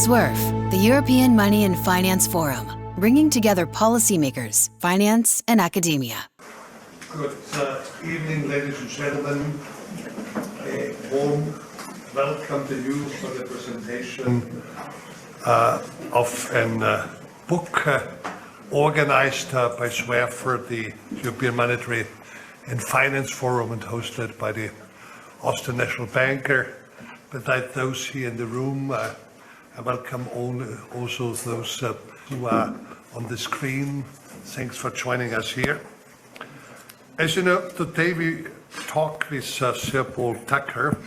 SUERF, the European Money and Finance Forum, bringing together policymakers, finance, and academia. Good evening, ladies and gentlemen. A warm welcome to you for the presentation of a book organized by SUERF, the European Monetary and Finance Forum, and hosted by the Austrian National Bank. Besides those here in the room, I welcome also those who are on the screen. Thanks for joining us here. As you know, today we talk with Sir Paul Tucker,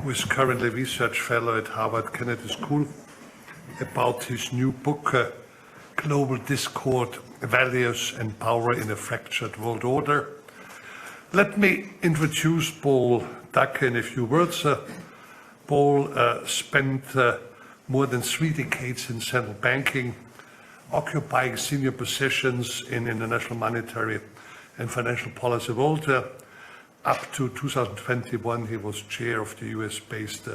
who is currently research fellow at Harvard Kennedy School, about his new book, Global Discord, Values and Power in a Fractured World Order. Let me introduce Paul Tucker in a few words. Paul spent more than 3 decades in central banking, occupying senior positions in international monetary and financial policy world. Up to 2021, he was chair of the US-based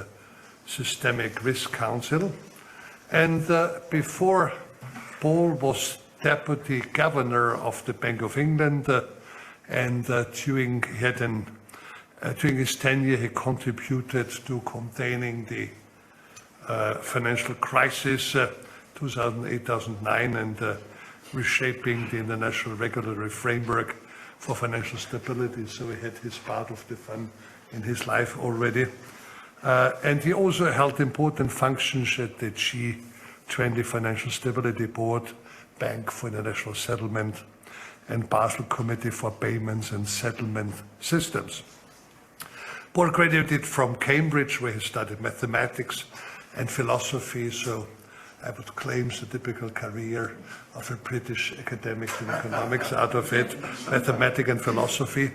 Systemic Risk Council. And before, Paul was deputy governor of the Bank of England, and during his tenure, he contributed to containing the financial crisis, 2008-2009, and reshaping the international regulatory framework for financial stability. So he had his part of the fun in his life already. And he also held important functions at the G20 Financial Stability Board, Bank for International Settlement, and Basel Committee for Payments and Settlement Systems. Paul graduated from Cambridge, where he studied mathematics and philosophy, so I would claim the typical career of a British academic in economics out of it, mathematics and philosophy,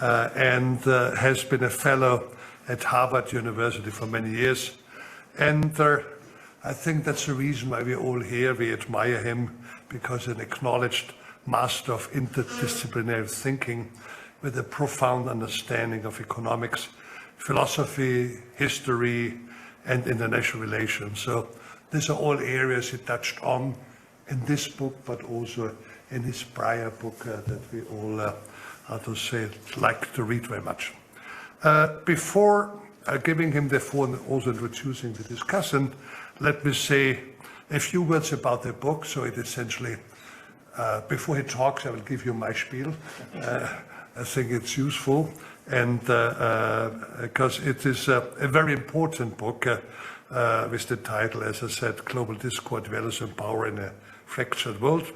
and has been a fellow at Harvard University for many years. And I think that's the reason why we're all here. We admire him because an acknowledged master of interdisciplinary thinking with a profound understanding of economics, philosophy, history, and international relations. So these are all areas he touched on in this book, but also in his prior book that we all, like to read very much. Before giving him the floor and also introducing the discussant, let me say a few words about the book. So it essentially, before he talks, I will give you my spiel. I think it's useful, and because it is a very important book with the title, as I said, Global Discord, Values and Power in a Fractured World.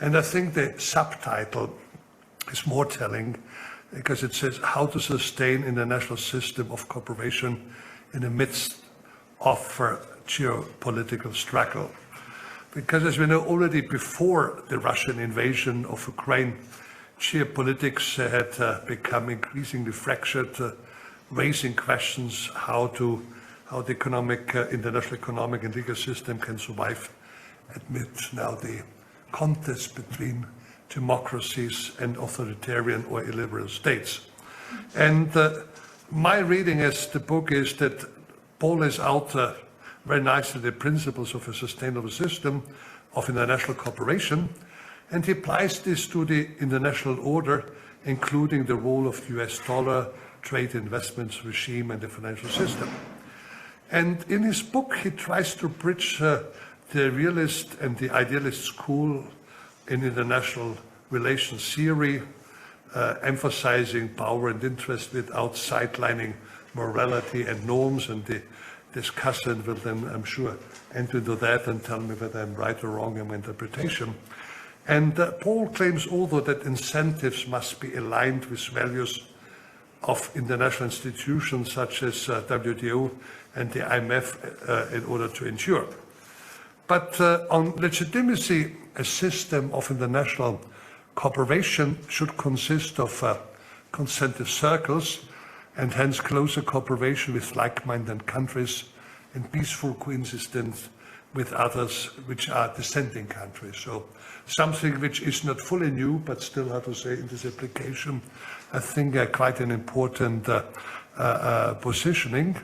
And I think the subtitle is more telling because it says how to sustain international system of cooperation in the midst of geopolitical struggle. Because as we know, already before the Russian invasion of Ukraine, geopolitics had become increasingly fractured, raising questions how the international economic and legal system can survive amid now the contest between democracies and authoritarian or illiberal states. And my reading as the book is that Paul lays out very nicely the principles of a sustainable system of international cooperation, and he applies this to the international order, including the role of the US dollar, trade investments regime, and the financial system. And in his book, he tries to bridge the realist and the idealist school in international relations theory, emphasizing power and interest without sidelining morality and norms. And the discussant will then, I'm sure, enter into that and tell me whether I'm right or wrong in my interpretation. And Paul claims also that incentives must be aligned with values of international institutions such as WTO and the IMF in order to endure. But on legitimacy, a system of international cooperation should consist of concentric circles and hence closer cooperation with like-minded countries in peaceful coexistence with others which are dissenting countries. So something which is not fully new, but still, how to say, in this application, I think quite an important positioning.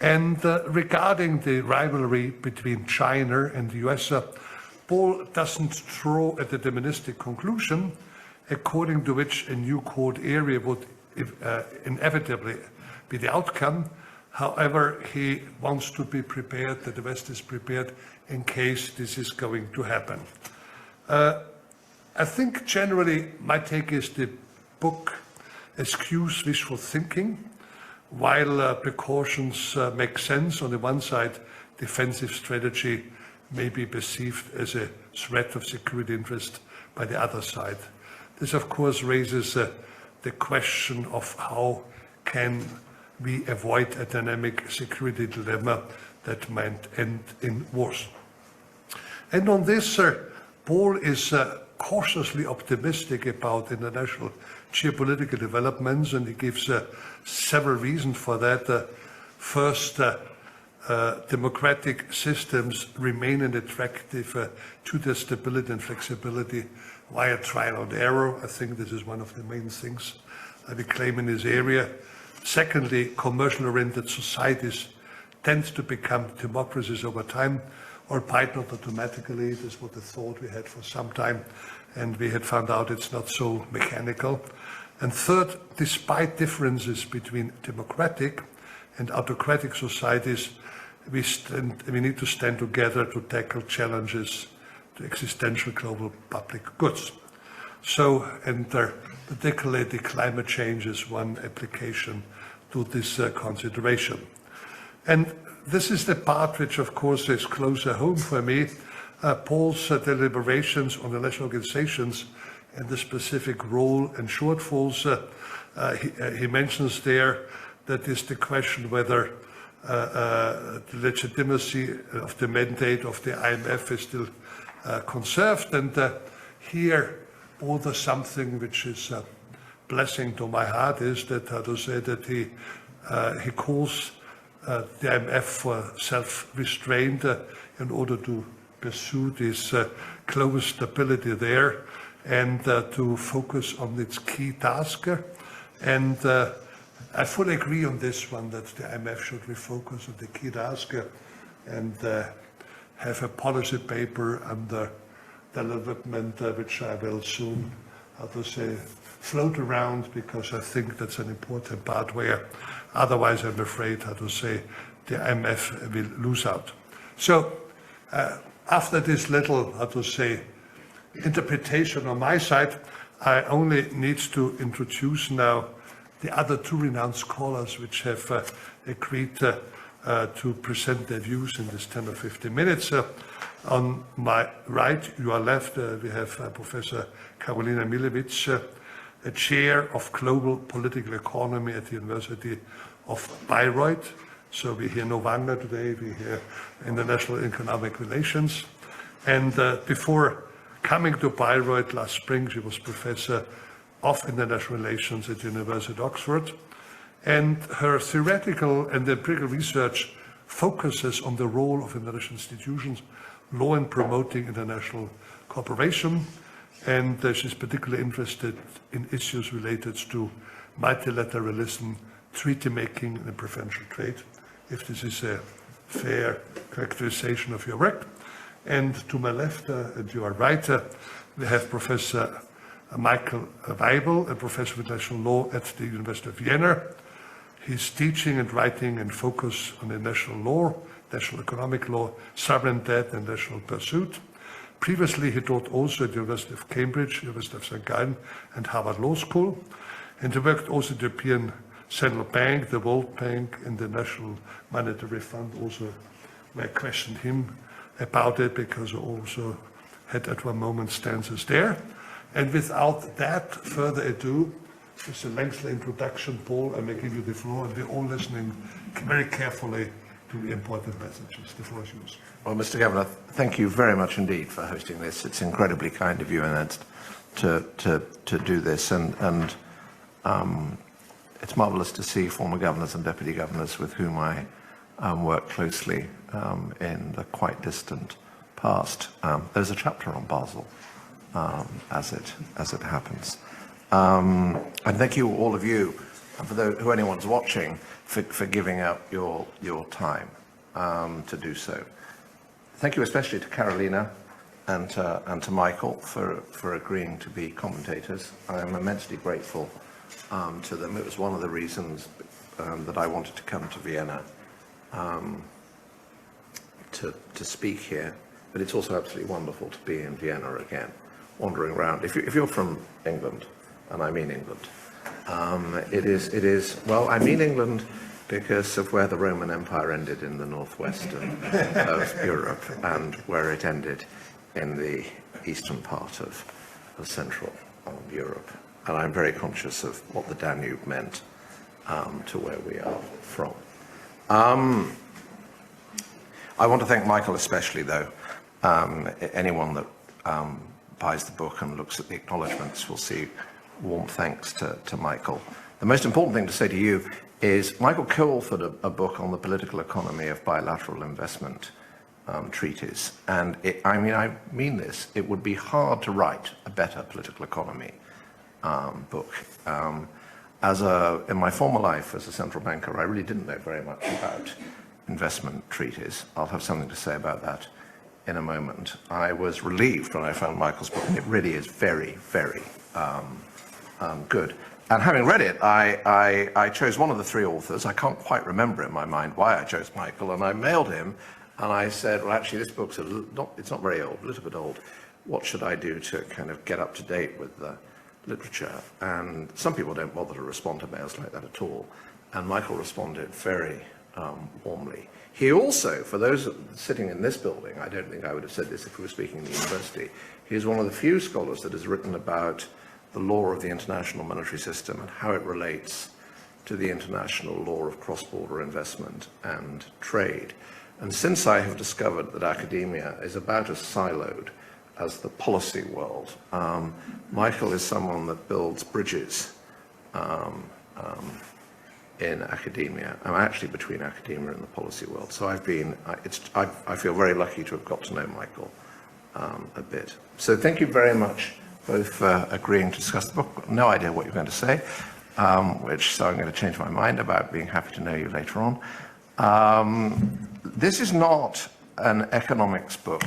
And regarding the rivalry between China and the US, Paul doesn't draw a deterministic conclusion according to which a new court area would inevitably be the outcome. However, he wants to be prepared, that the West is prepared in case this is going to happen. I think generally my take is the book eschews wishful thinking. While precautions make sense on the one side, defensive strategy may be perceived as a threat of security interest by the other side. This, of course, raises the question of how can we avoid a dynamic security dilemma that might end in wars. And on this, Paul is cautiously optimistic about international geopolitical developments, and he gives several reasons for that. First, democratic systems remain attractive to their stability and flexibility via trial and error. I think this is one of the main things we claim in this area. Secondly, commercial-oriented societies tend to become democracies over time, albeit not automatically. This was the thought we had for some time, and we had found out it's not so mechanical. And third, despite differences between democratic and autocratic societies, we need to stand together to tackle challenges to existential global public goods. So, and particularly the climate change is one application to this consideration. And this is the part which, of course, is closer home for me. Paul's deliberations on the national organizations and the specific role and shortfalls. He mentions there that is the question whether the legitimacy of the mandate of the IMF is still conserved. And here, Paul does something which is a blessing to my heart, is that, how to say, that he calls the IMF for self-restraint in order to pursue this global stability there and to focus on its key task. And I fully agree on this one, that the IMF should refocus on the key task and have a policy paper under development, which I will soon, how to say, float around, because I think that's an important part where otherwise I'm afraid, how to say, the IMF will lose out. So after this little, how to say, interpretation on my side, I only need to introduce now the other two renowned scholars which have agreed to present their views in this 10 or 15 minutes. On my right, your left, we have Professor Karolina Milewicz, a chair of global political economy at the University of Bayreuth. So we hear no Wagner today, we hear international economic relations. And before coming to Bayreuth last spring, she was professor of international relations at the University of Oxford. And her theoretical and empirical research focuses on the role of international institutions, law in promoting international cooperation. And she's particularly interested in issues related to multilateralism, treaty making, and preferential trade, if this is a fair characterization of your work. And to my left and your right, we have Professor Michael Waibel, a professor of international law at the University of Vienna. He's teaching and writing and focus on international law, national economic law, sovereign debt, and national pursuit. Previously, he taught also at the University of Cambridge, University of St. Gallen, and Harvard Law School. And he worked also at the European Central Bank, the World Bank, and the National Monetary Fund. Also, I questioned him about it because I also had at one moment stances there. And without that further ado, it's a lengthy introduction, Paul. I may give you the floor, and we're all listening very carefully to the important messages. The floor is yours. Well, Mr. Governor, thank you very much indeed for hosting this. It's incredibly kind of you, and to do this, and it's marvelous to see former governors and deputy governors with whom I work closely in the quite distant past. There's a chapter on Basel, as it happens. And thank you, all of you, and for those, who anyone's watching, for giving up your time to do so. Thank you especially to Karolina and to Michael for agreeing to be commentators. I am immensely grateful to them. It was one of the reasons that I wanted to come to Vienna to speak here, but it's also absolutely wonderful to be in Vienna again, wandering around. If you're from England, and I mean England, it is, well, I mean England because of where the Roman Empire ended in the northwest of Europe and where it ended in the eastern part of Central Europe. And I'm very conscious of what the Danube meant to where we are from. I want to thank Michael especially, though. Anyone that buys the book and looks at the acknowledgements will see warm thanks to Michael. The most important thing to say to you is Michael co-authored a book on the political economy of bilateral investment treaties. And I mean this, it would be hard to write a better political economy book. In my former life as a central banker, I really didn't know very much about investment treaties. I'll have something to say about that in a moment. I was relieved when I found Michael's book, and it really is very, very good. And having read it, I chose one of the three authors. I can't quite remember in my mind why I chose Michael, and I mailed him, and I said, well, actually, this book's it's not very old, a little bit old. What should I do to kind of get up to date with the literature? And some people don't bother to respond to mails like that at all. And Michael responded very warmly. He also, for those sitting in this building, I don't think I would have said this if we were speaking in the university, he is one of the few scholars that has written about the law of the international monetary system and how it relates to the international law of cross-border investment and trade. And since I have discovered that academia is about as siloed as the policy world, Michael is someone that builds bridges in academia, actually between academia and the policy world. So I feel very lucky to have got to know Michael a bit. So thank you very much both for agreeing to discuss the book. No idea what you're going to say, so I'm going to change my mind about being happy to know you later on. This is not an economics book,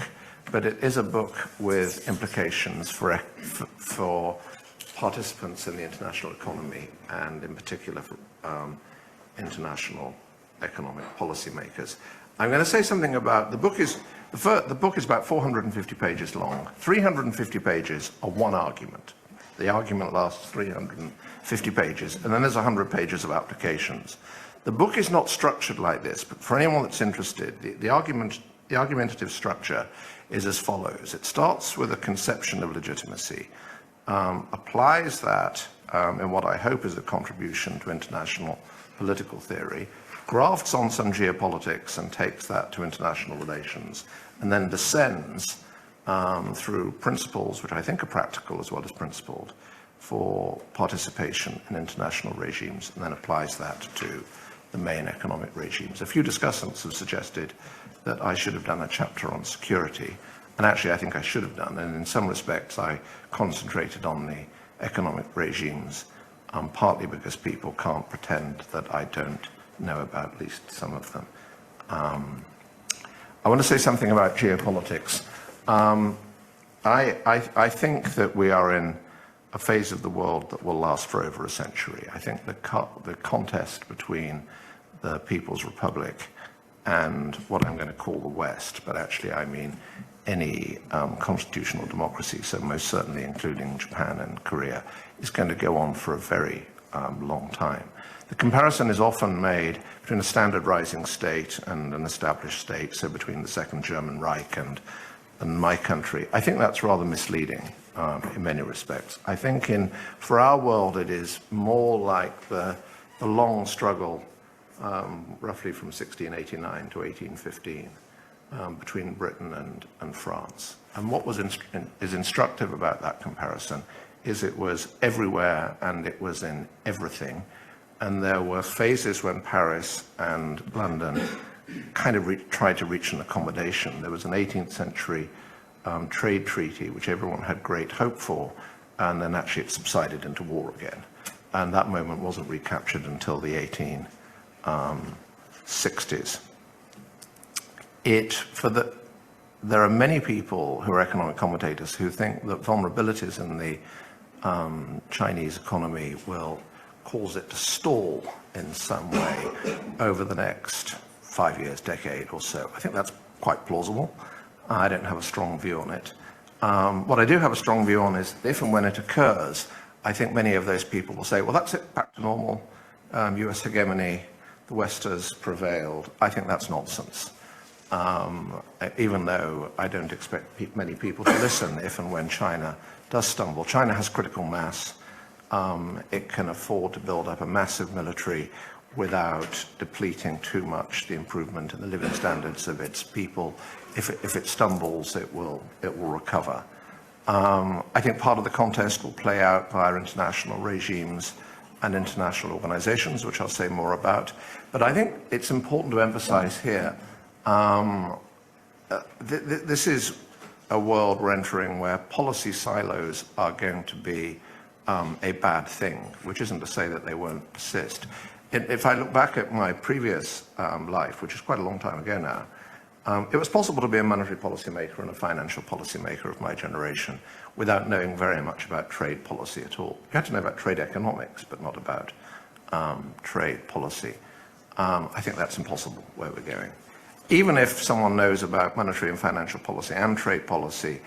but it is a book with implications for participants in the international economy, and in particular for international economic policymakers. I'm going to say something about the book. The book is about 450 pages long. 350 pages are one argument. The argument lasts 350 pages, and then there's 100 pages of applications. The book is not structured like this, but for anyone that's interested, the argumentative structure is as follows. It starts with a conception of legitimacy, applies that in what I hope is a contribution to international political theory, grafts on some geopolitics and takes that to international relations, and then descends through principles, which I think are practical as well as principled, for participation in international regimes, and then applies that to the main economic regimes. A few discussants have suggested that I should have done a chapter on security, and actually I think I should have done, and in some respects I concentrated on the economic regimes, partly because people can't pretend that I don't know about at least some of them. I want to say something about geopolitics. I think that we are in a phase of the world that will last for over a century. I think the contest between the People's Republic and what I'm going to call the West, but actually I mean any constitutional democracy, so most certainly including Japan and Korea, is going to go on for a very long time. The comparison is often made between a standard rising state and an established state, so between the Second German Reich and my country. I think that's rather misleading in many respects. I think for our world it is more like the long struggle roughly from 1689 to 1815 between Britain and France. And what is instructive about that comparison is it was everywhere and it was in everything. And there were phases when Paris and London kind of tried to reach an accommodation. There was an 18th century trade treaty, which everyone had great hope for, and then actually it subsided into war again. that moment wasn't recaptured until the 1860s. There are many people who are economic commentators who think that vulnerabilities in the Chinese economy will cause it to stall in some way over the next 5 years, decade or so. I think that's quite plausible. I don't have a strong view on it. What I do have a strong view on is if and when it occurs, I think many of those people will say, well, that's it, back to normal, US hegemony, the West has prevailed. I think that's nonsense. Even though I don't expect many people to listen if and when China does stumble. China has critical mass. It can afford to build up a massive military without depleting too much the improvement in the living standards of its people. If it stumbles, it will recover. I think part of the contest will play out via international regimes and international organizations, which I'll say more about. But I think it's important to emphasize here, this is a world we're entering where policy silos are going to be a bad thing, which isn't to say that they won't persist. If I look back at my previous life, which is quite a long time ago now, it was possible to be a monetary policymaker and a financial policymaker of my generation without knowing very much about trade policy at all. You had to know about trade economics, but not about trade policy. I think that's impossible where we're going. Even if someone knows about monetary and financial policy and trade policy,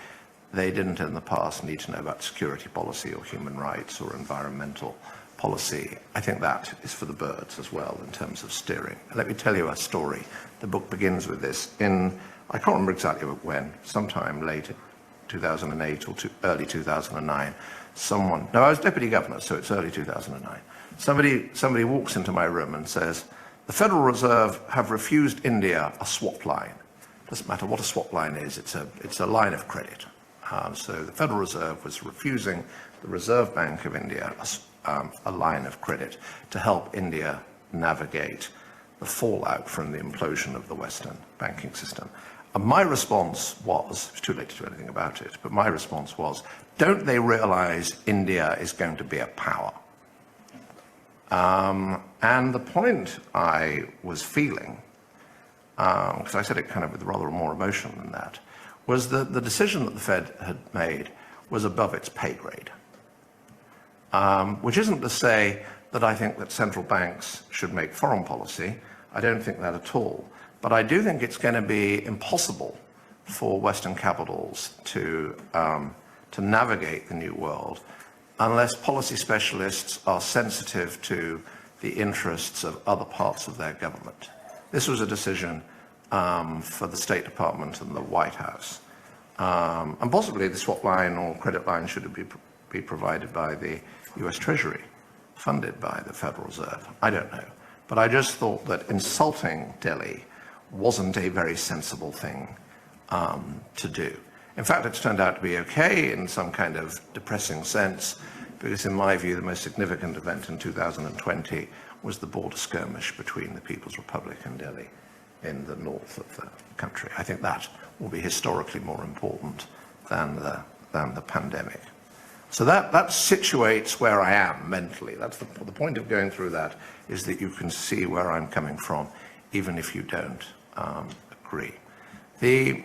they didn't in the past need to know about security policy or human rights or environmental policy. I think that is for the birds as well in terms of steering. Let me tell you a story. The book begins with this. I can't remember exactly when, sometime late 2008 or early 2009, I was deputy governor, so it's early 2009. Somebody walks into my room and says, the Federal Reserve have refused India a swap line. Doesn't matter what a swap line is, it's a line of credit. So the Federal Reserve was refusing the Reserve Bank of India a line of credit to help India navigate the fallout from the implosion of the Western banking system. And my response was, it's too late to do anything about it, but my response was, don't they realize India is going to be a power? And the point I was feeling, because I said it kind of with rather more emotion than that, was that the decision that the Fed had made was above its pay grade. Which isn't to say that I think that central banks should make foreign policy. I don't think that at all. But I do think it's going to be impossible for Western capitals to navigate the new world unless policy specialists are sensitive to the interests of other parts of their government. This was a decision for the State Department and the White House. And possibly the swap line or credit line should be provided by the US Treasury, funded by the Federal Reserve. I don't know. But I just thought that insulting Delhi wasn't a very sensible thing to do. In fact, it's turned out to be okay in some kind of depressing sense, because in my view, the most significant event in 2020 was the border skirmish between the People's Republic and Delhi in the north of the country. I think that will be historically more important than the pandemic. So that situates where I am mentally. That's the point of going through that, is that you can see where I'm coming from, even if you don't agree. The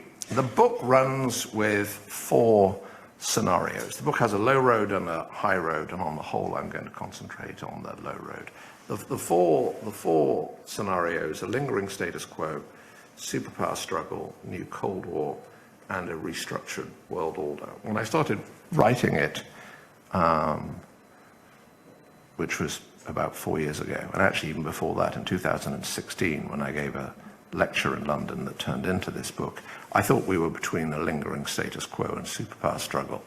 book runs with 4 scenarios. The book has a low road and a high road, and on the whole, I'm going to concentrate on the low road. The four scenarios are lingering status quo, superpower struggle, new Cold War, and a restructured world order. When I started writing it, which was about 4 years ago, and actually even before that, in 2016, when I gave a lecture in London that turned into this book, I thought we were between a lingering status quo and superpower struggle.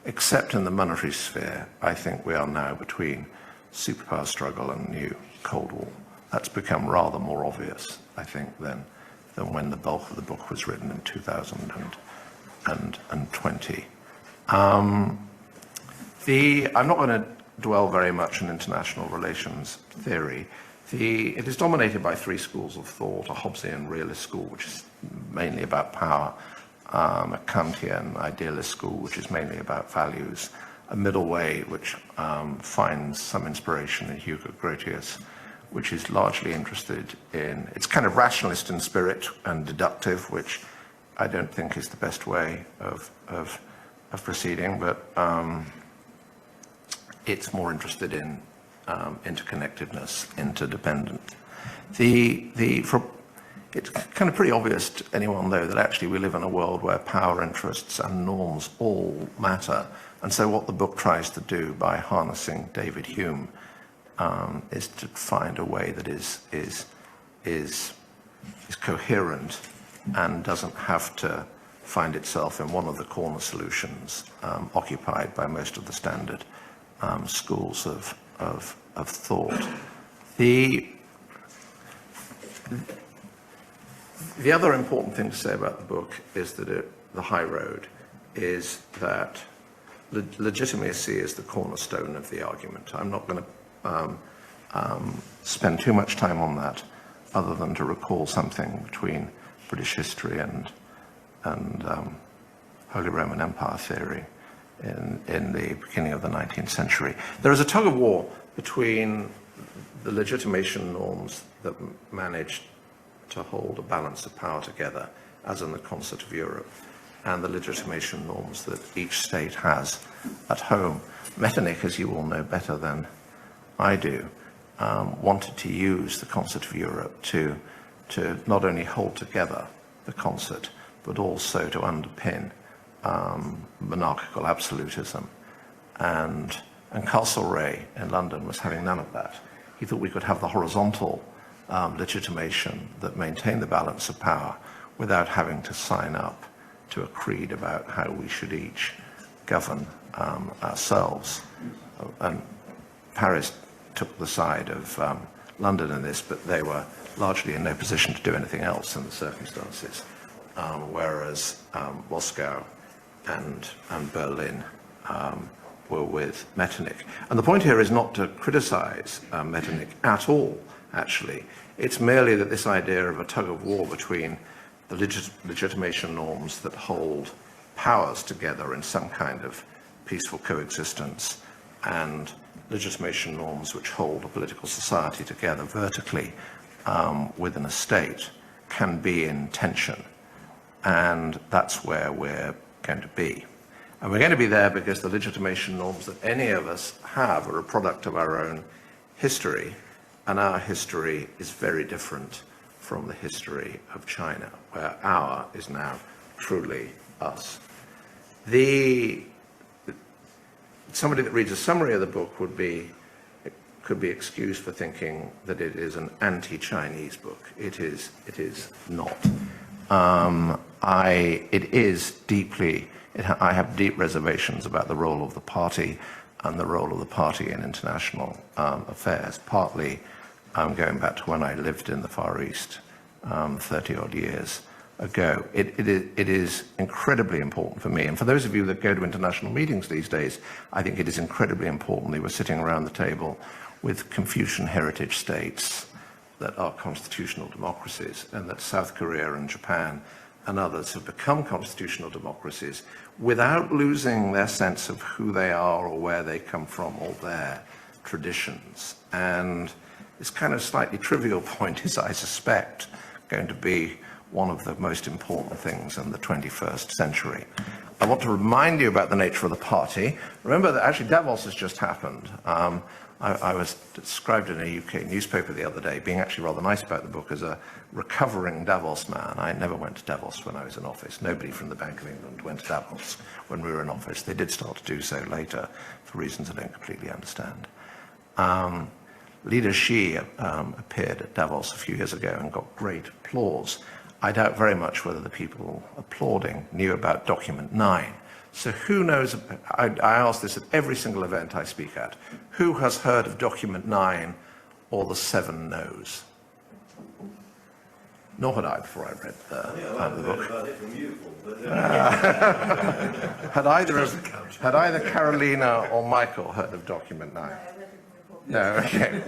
Except in the monetary sphere, I think we are now between superpower struggle and new Cold War. That's become rather more obvious, I think, than when the bulk of the book was written in 2020. I'm not going to dwell very much on international relations theory. It is dominated by 3 schools of thought: a Hobbesian realist school, which is mainly about power, a Kantian idealist school, which is mainly about values, a middle way which finds some inspiration in Hugo Grotius, which is largely interested in, it's kind of rationalist in spirit and deductive, which I don't think is the best way of proceeding, but it's more interested in interconnectedness, interdependence. It's kind of pretty obvious to anyone, though, that actually we live in a world where power interests and norms all matter. And so what the book tries to do by harnessing David Hume is to find a way that is coherent and doesn't have to find itself in one of the corner solutions occupied by most of the standard schools of thought. The other important thing to say about the book is that the high road is that legitimacy is the cornerstone of the argument. I'm not going to spend too much time on that, other than to recall something between British history and Holy Roman Empire theory in the beginning of the 19th century. There is a tug of war between the legitimation norms that managed to hold a balance of power together, as in the concert of Europe, and the legitimation norms that each state has at home. Metternich, as you all know better than I do, wanted to use the concert of Europe to not only hold together the concert, but also to underpin monarchical absolutism. And Castlereagh in London was having none of that. He thought we could have the horizontal legitimation that maintained the balance of power without having to sign up to a creed about how we should each govern ourselves. And Paris took the side of London in this, but they were largely in no position to do anything else in the circumstances, whereas Moscow and Berlin were with Metternich. And the point here is not to criticize Metternich at all, actually. It's merely that this idea of a tug of war between the legitimation norms that hold powers together in some kind of peaceful coexistence and legitimation norms which hold a political society together vertically within a state can be in tension. And that's where we're going to be. And we're going to be there because the legitimation norms that any of us have are a product of our own history, and our history is very different from the history of China, where our is now truly us. Somebody that reads a summary of the book could be excused for thinking that it is an anti-Chinese book. It is not. I have deep reservations about the role of the party and the role of the party in international affairs, partly going back to when I lived in the Far East 30-odd years ago. It is incredibly important for me, and for those of you that go to international meetings these days, I think it is incredibly important that we're sitting around the table with Confucian heritage states that are constitutional democracies, and that South Korea and Japan and others have become constitutional democracies without losing their sense of who they are or where they come from or their traditions. And this kind of slightly trivial point is, I suspect, going to be one of the most important things in the 21st century. I want to remind you about the nature of the party. Remember that actually Davos has just happened. I was described in a UK newspaper the other day, being actually rather nice about the book, as a recovering Davos man. I never went to Davos when I was in office. Nobody from the Bank of England went to Davos when we were in office. They did start to do so later for reasons I don't completely understand. Leader Xi appeared at Davos a few years ago and got great applause. I doubt very much whether the people applauding knew about Document 9. So who knows, I ask this at every single event I speak at, who has heard of Document 9 or the 7 No's? Nor had I before I read the book. About it from you, Paul, Had either Karolina or Michael heard of Document 9? No, okay.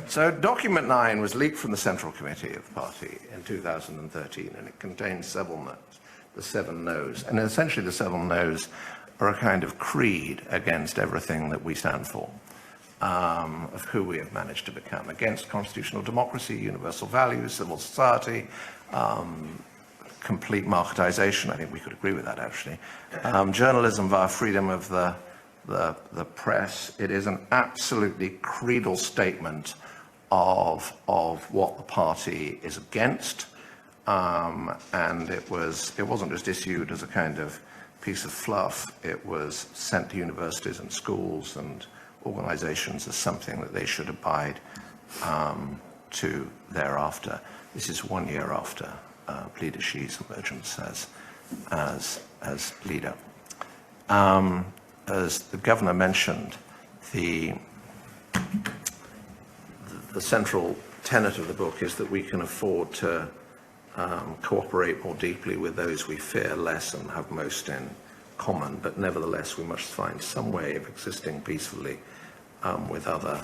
So Document 9 was leaked from the Central Committee of the party in 2013, and it contained several notes, the 7 No's. And essentially the 7 No's are a kind of creed against everything that we stand for, of who we have managed to become, against constitutional democracy, universal values, civil society, complete marketization. I think we could agree with that, actually. Journalism via freedom of the press. It is an absolutely creedal statement of what the party is against, and it wasn't just issued as a kind of piece of fluff. It was sent to universities and schools and organizations as something that they should abide to thereafter. This is 1 year after Leader Xi's emergence as leader. As the governor mentioned, the central tenet of the book is that we can afford to cooperate more deeply with those we fear less and have most in common, but nevertheless we must find some way of existing peacefully with other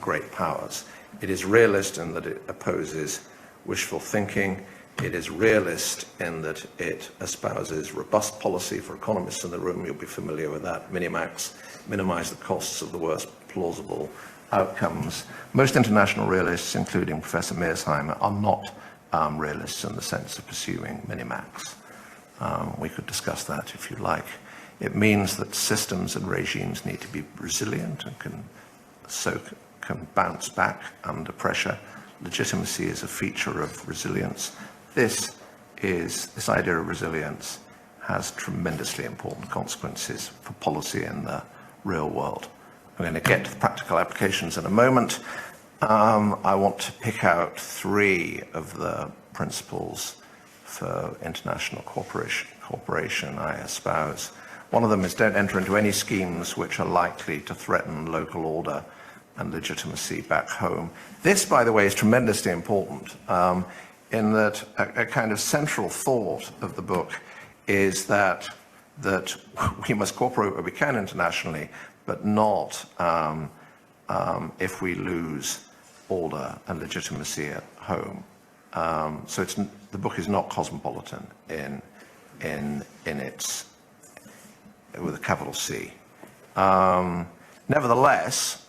great powers. It is realist in that it opposes wishful thinking. It is realist in that it espouses robust policy. For economists in the room, you'll be familiar with that. Minimax, minimize the costs of the worst plausible outcomes. Most international realists, including Professor Mearsheimer, are not realists in the sense of pursuing minimax. We could discuss that if you like. It means that systems and regimes need to be resilient and can bounce back under pressure. Legitimacy is a feature of resilience. This idea of resilience has tremendously important consequences for policy in the real world. I'm going to get to the practical applications in a moment. I want to pick out 3 of the principles for international cooperation I espouse. One of them is don't enter into any schemes which are likely to threaten local order and legitimacy back home. This, by the way, is tremendously important in that a kind of central thought of the book is that we must cooperate where we can internationally, but not if we lose order and legitimacy at home. So the book is not cosmopolitan in its, with a capital C. Nevertheless,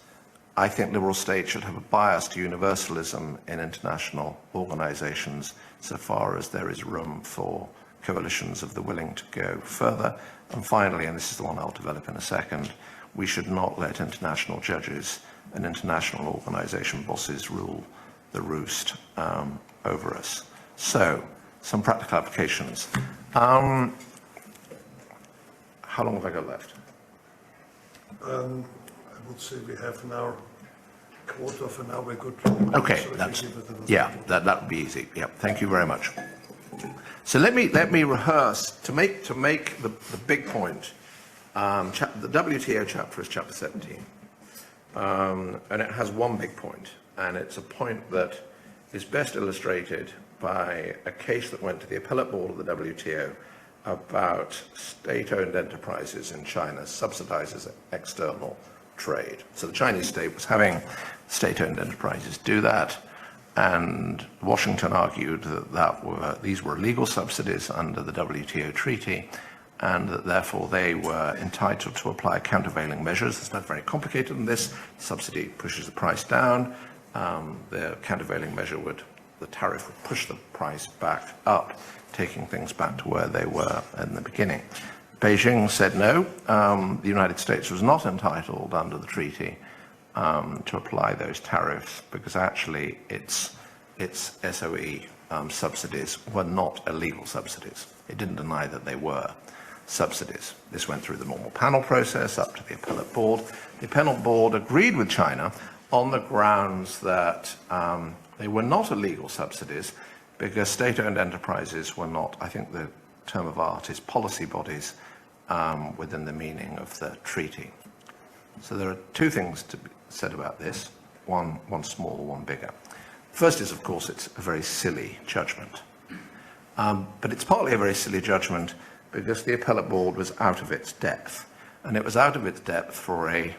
I think liberal states should have a bias to universalism in international organizations so far as there is room for coalitions of the willing to go further. And finally, and this is the one I'll develop in a second, we should not let international judges and international organization bosses rule the roost over us. So, some practical applications. How long have I got left? I would say we have now a quarter of an hour. We're good. Okay, So that would be easy. Yeah, thank you very much. So let me rehearse to make the big point. The WTO chapter is chapter 17, and it has one big point, and it's a point that is best illustrated by a case that went to the appellate board of the WTO about state-owned enterprises in China subsidizes external trade. So the Chinese state was having state-owned enterprises do that, and Washington argued that these were legal subsidies under the WTO treaty, and that therefore they were entitled to apply countervailing measures. It's not very complicated than this. Subsidy pushes the price down. The countervailing measure the tariff would push the price back up, taking things back to where they were in the beginning. Beijing said no, the United States was not entitled under the treaty to apply those tariffs because actually its SOE subsidies were not illegal subsidies. It didn't deny that they were subsidies. This went through the normal panel process up to the appellate board. The appellate board agreed with China on the grounds that they were not illegal subsidies because state-owned enterprises were not, I think the term of art is policy bodies within the meaning of the treaty. So there are 2 things to be said about this, one small, one bigger. First is, of course, it's a very silly judgment. But it's partly a very silly judgment because the appellate board was out of its depth. And it was out of its depth for a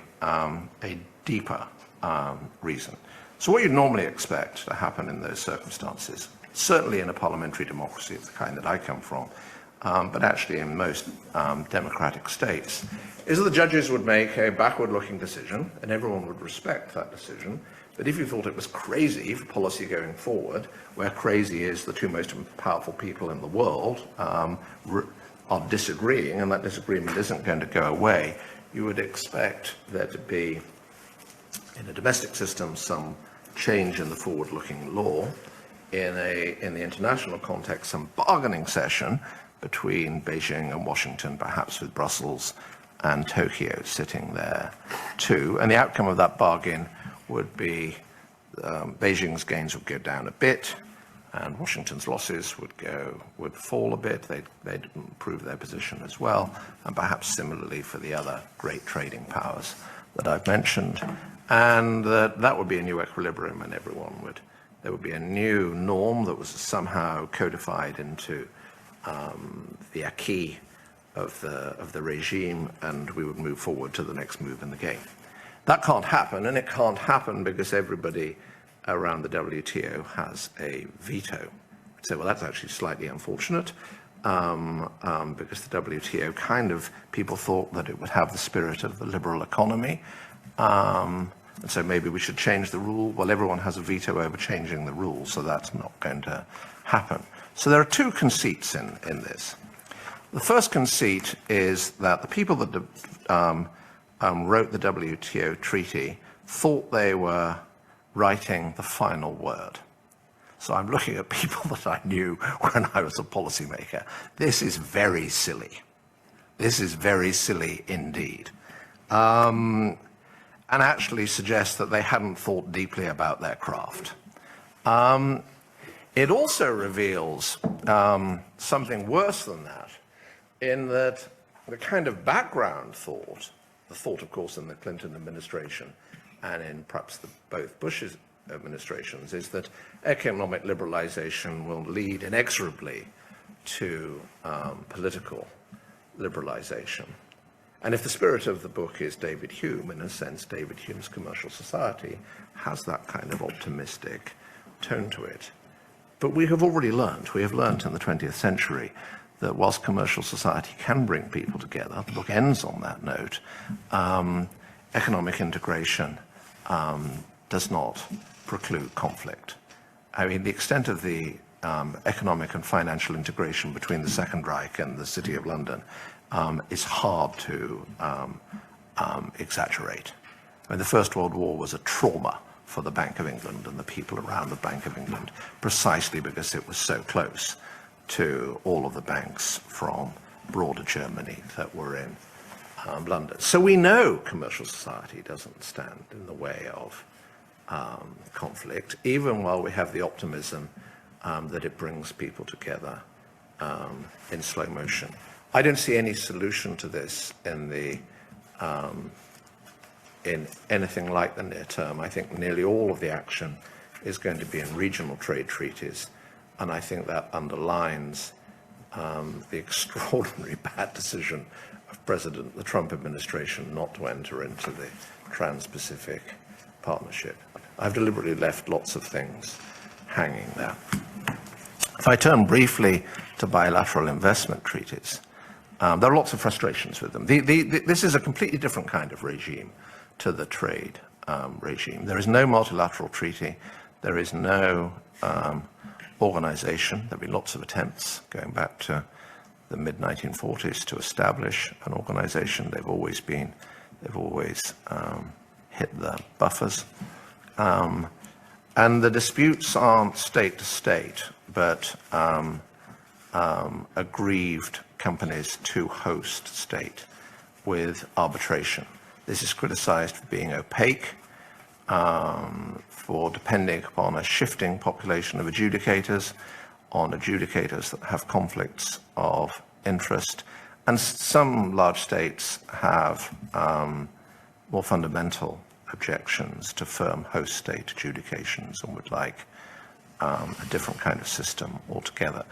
deeper reason. So what you'd normally expect to happen in those circumstances, certainly in a parliamentary democracy of the kind that I come from, but actually in most democratic states, is that the judges would make a backward-looking decision, and everyone would respect that decision. But if you thought it was crazy for policy going forward, where crazy is the two most powerful people in the world are disagreeing, and that disagreement isn't going to go away, you would expect there to be, in a domestic system, some change in the forward-looking law. In the international context, some bargaining session between Beijing and Washington, perhaps with Brussels and Tokyo sitting there too. And the outcome of that bargain would be Beijing's gains would go down a bit, and Washington's losses would fall a bit. They'd improve their position as well, and perhaps similarly for the other great trading powers that I've mentioned. And that would be a new equilibrium, and there would be a new norm that was somehow codified into the acquis of the regime, and we would move forward to the next move in the game. That can't happen, and it can't happen because everybody around the WTO has a veto. So, well, that's actually slightly unfortunate, because the WTO people thought that it would have the spirit of the liberal economy, and so maybe we should change the rule. Well, everyone has a veto over changing the rules, so that's not going to happen. So there are two conceits in this. The first conceit is that the people that wrote the WTO treaty thought they were writing the final word. So I'm looking at people that I knew when I was a policymaker. This is very silly. This is very silly indeed. And actually suggests that they hadn't thought deeply about their craft. It also reveals something worse than that, in that the kind of background thought, the thought, of course, in the Clinton administration and in perhaps both Bush's administrations, is that economic liberalization will lead inexorably to political liberalization. And if the spirit of the book is David Hume, in a sense, David Hume's Commercial Society has that kind of optimistic tone to it. But we have already learned in the 20th century that whilst commercial society can bring people together, the book ends on that note, economic integration does not preclude conflict. I mean, the extent of the economic and financial integration between the Second Reich and the City of London is hard to exaggerate. I mean, the First World War was a trauma for the Bank of England and the people around the Bank of England, precisely because it was so close to all of the banks from broader Germany that were in London. So we know commercial society doesn't stand in the way of conflict, even while we have the optimism that it brings people together in slow motion. I don't see any solution to this in anything like the near term. I think nearly all of the action is going to be in regional trade treaties, and I think that underlines the extraordinary bad decision of the Trump administration not to enter into the Trans-Pacific Partnership. I've deliberately left lots of things hanging there. If I turn briefly to bilateral investment treaties, there are lots of frustrations with them. This is a completely different kind of regime to the trade regime. There is no multilateral treaty. There is no organization. There have been lots of attempts going back to the mid-1940s to establish an organization. They've always hit the buffers. And the disputes aren't state to state, but aggrieved companies to host state with arbitration. This is criticized for being opaque, for depending upon a shifting population of adjudicators, on adjudicators that have conflicts of interest. And some large states have more fundamental objections to firm host state adjudications and would like a different kind of system altogether.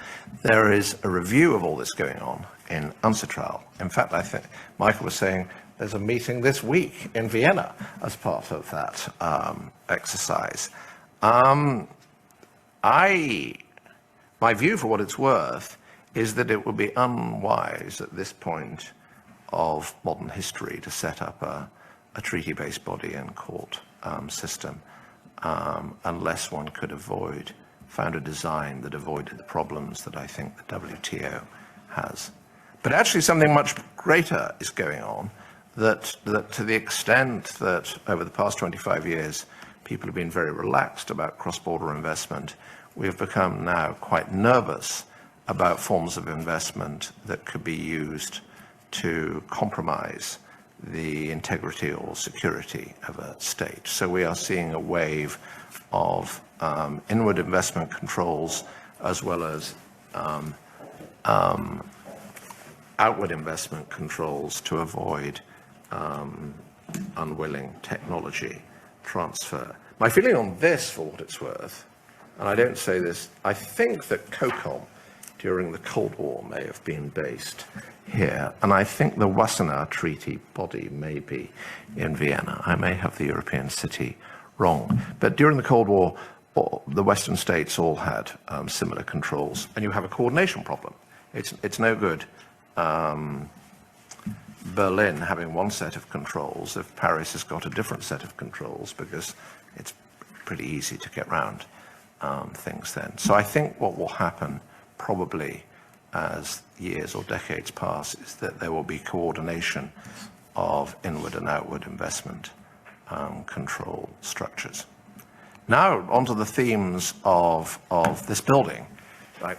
There is a review of all this going on in UNCITRAL. In fact, I think Michael was saying there's a meeting this week in Vienna as part of that exercise. My view, for what it's worth, is that it would be unwise at this point of modern history to set up a treaty-based body and court system unless one could found a design that avoided the problems that I think the WTO has. But actually something much greater is going on, that to the extent that over the past 25 years, people have been very relaxed about cross-border investment, we have become now quite nervous about forms of investment that could be used to compromise the integrity or security of a state. So we are seeing a wave of inward investment controls as well as outward investment controls to avoid unwilling technology transfer. My feeling on this, for what it's worth, and I don't say this, I think that COCOM during the Cold War may have been based here, and I think the Wassenaar Treaty body may be in Vienna. I may have the European city wrong, but during the Cold War, the Western states all had similar controls, and you have a coordination problem. It's no good Berlin having one set of controls if Paris has got a different set of controls, because it's pretty easy to get around things then. So I think what will happen probably as years or decades pass is that there will be coordination of inward and outward investment control structures. Now onto the themes of this building, right?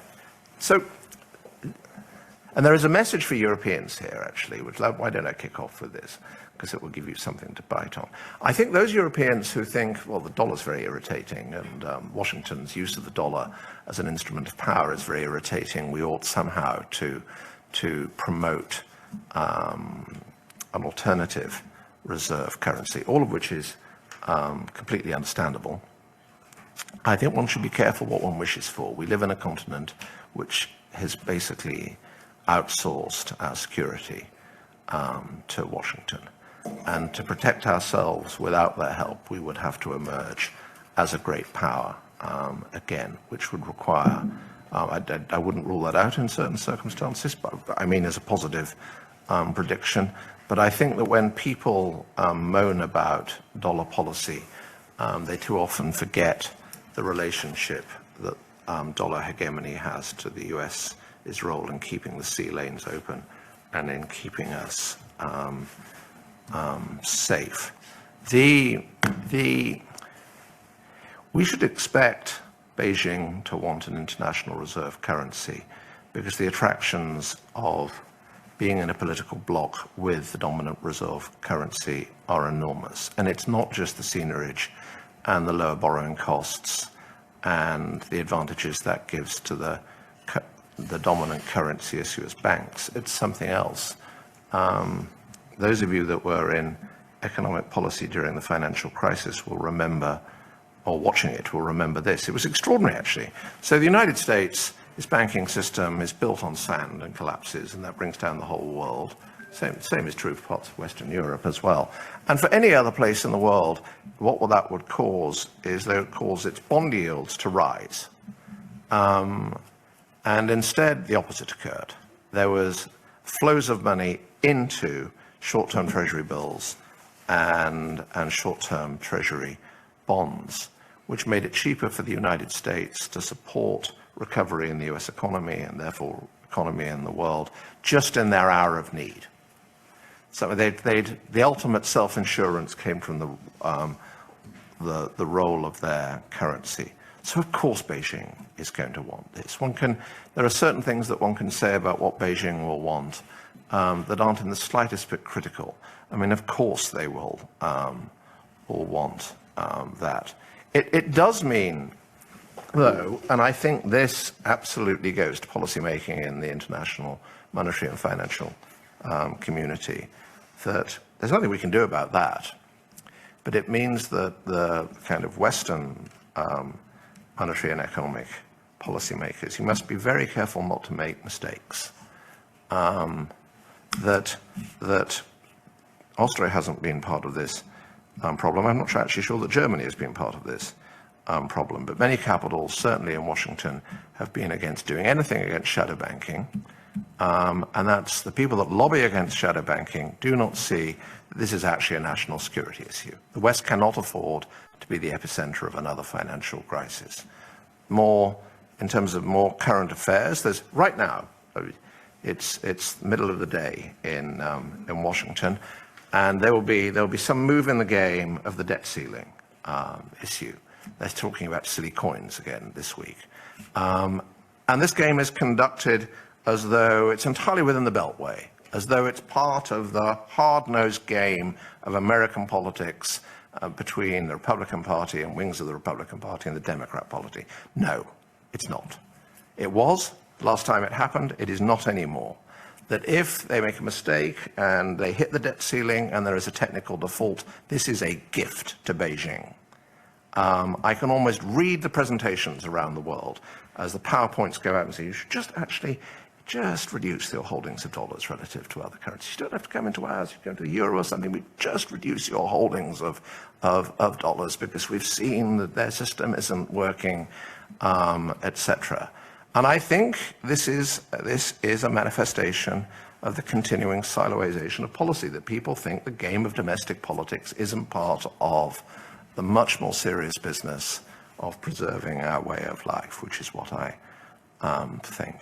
So, and there is a message for Europeans here, actually, which, why don't I kick off with this? Because it will give you something to bite on. I think those Europeans who think, well, the dollar's very irritating, and Washington's use of the dollar as an instrument of power is very irritating, we ought somehow to promote an alternative reserve currency, all of which is completely understandable. I think one should be careful what one wishes for. We live in a continent which has basically outsourced our security to Washington. And to protect ourselves without their help, we would have to emerge as a great power again, which would require, I wouldn't rule that out in certain circumstances, but I mean as a positive prediction. But I think that when people moan about dollar policy, they too often forget the relationship that dollar hegemony has to the US's role in keeping the sea lanes open and in keeping us safe. We should expect Beijing to want an international reserve currency because the attractions of being in a political bloc with the dominant reserve currency are enormous. And it's not just the seigniorage and the lower borrowing costs and the advantages that gives to the dominant currency issuers banks. It's something else. Those of you that were in economic policy during the financial crisis will remember, or watching it will remember this. It was extraordinary, actually. So the United States, its banking system is built on sand and collapses, and that brings down the whole world. Same is true for parts of Western Europe as well. And for any other place in the world, what that would cause is they would cause its bond yields to rise. And instead, the opposite occurred. There was flows of money into short-term treasury bills and short-term treasury bonds, which made it cheaper for the United States to support recovery in the US economy and therefore economy in the world just in their hour of need. So the ultimate self-insurance came from the role of their currency. So of course Beijing is going to want this. There are certain things that one can say about what Beijing will want that aren't in the slightest bit critical. I mean, of course they will want that. It does mean, though, and I think this absolutely goes to policymaking in the international monetary and financial community, that there's nothing we can do about that. But it means that the kind of Western monetary and economic policymakers, you must be very careful not to make mistakes. That Austria hasn't been part of this problem. I'm not actually sure that Germany has been part of this problem. But many capitals, certainly in Washington, have been against doing anything against shadow banking. And that's the people that lobby against shadow banking do not see that this is actually a national security issue. The West cannot afford to be the epicenter of another financial crisis. More, in terms of more current affairs, there's right now, it's the middle of the day in Washington, and there will be some move in the game of the debt ceiling issue. They're talking about silly coins again this week. And this game is conducted as though it's entirely within the Beltway, as though it's part of the hard-nosed game of American politics between the Republican Party and wings of the Republican Party and the Democrat Party. No, it's not. It was, last time it happened, it is not anymore. That if they make a mistake and they hit the debt ceiling and there is a technical default, this is a gift to Beijing. I can almost read the presentations around the world as the PowerPoints go out and say, you should just reduce your holdings of dollars relative to other currencies. You don't have to come into ours, you go into the euro or something, we just reduce your holdings of dollars because we've seen that their system isn't working, etc. And I think this is a manifestation of the continuing siloization of policy, that people think the game of domestic politics isn't part of the much more serious business of preserving our way of life, which is what I think.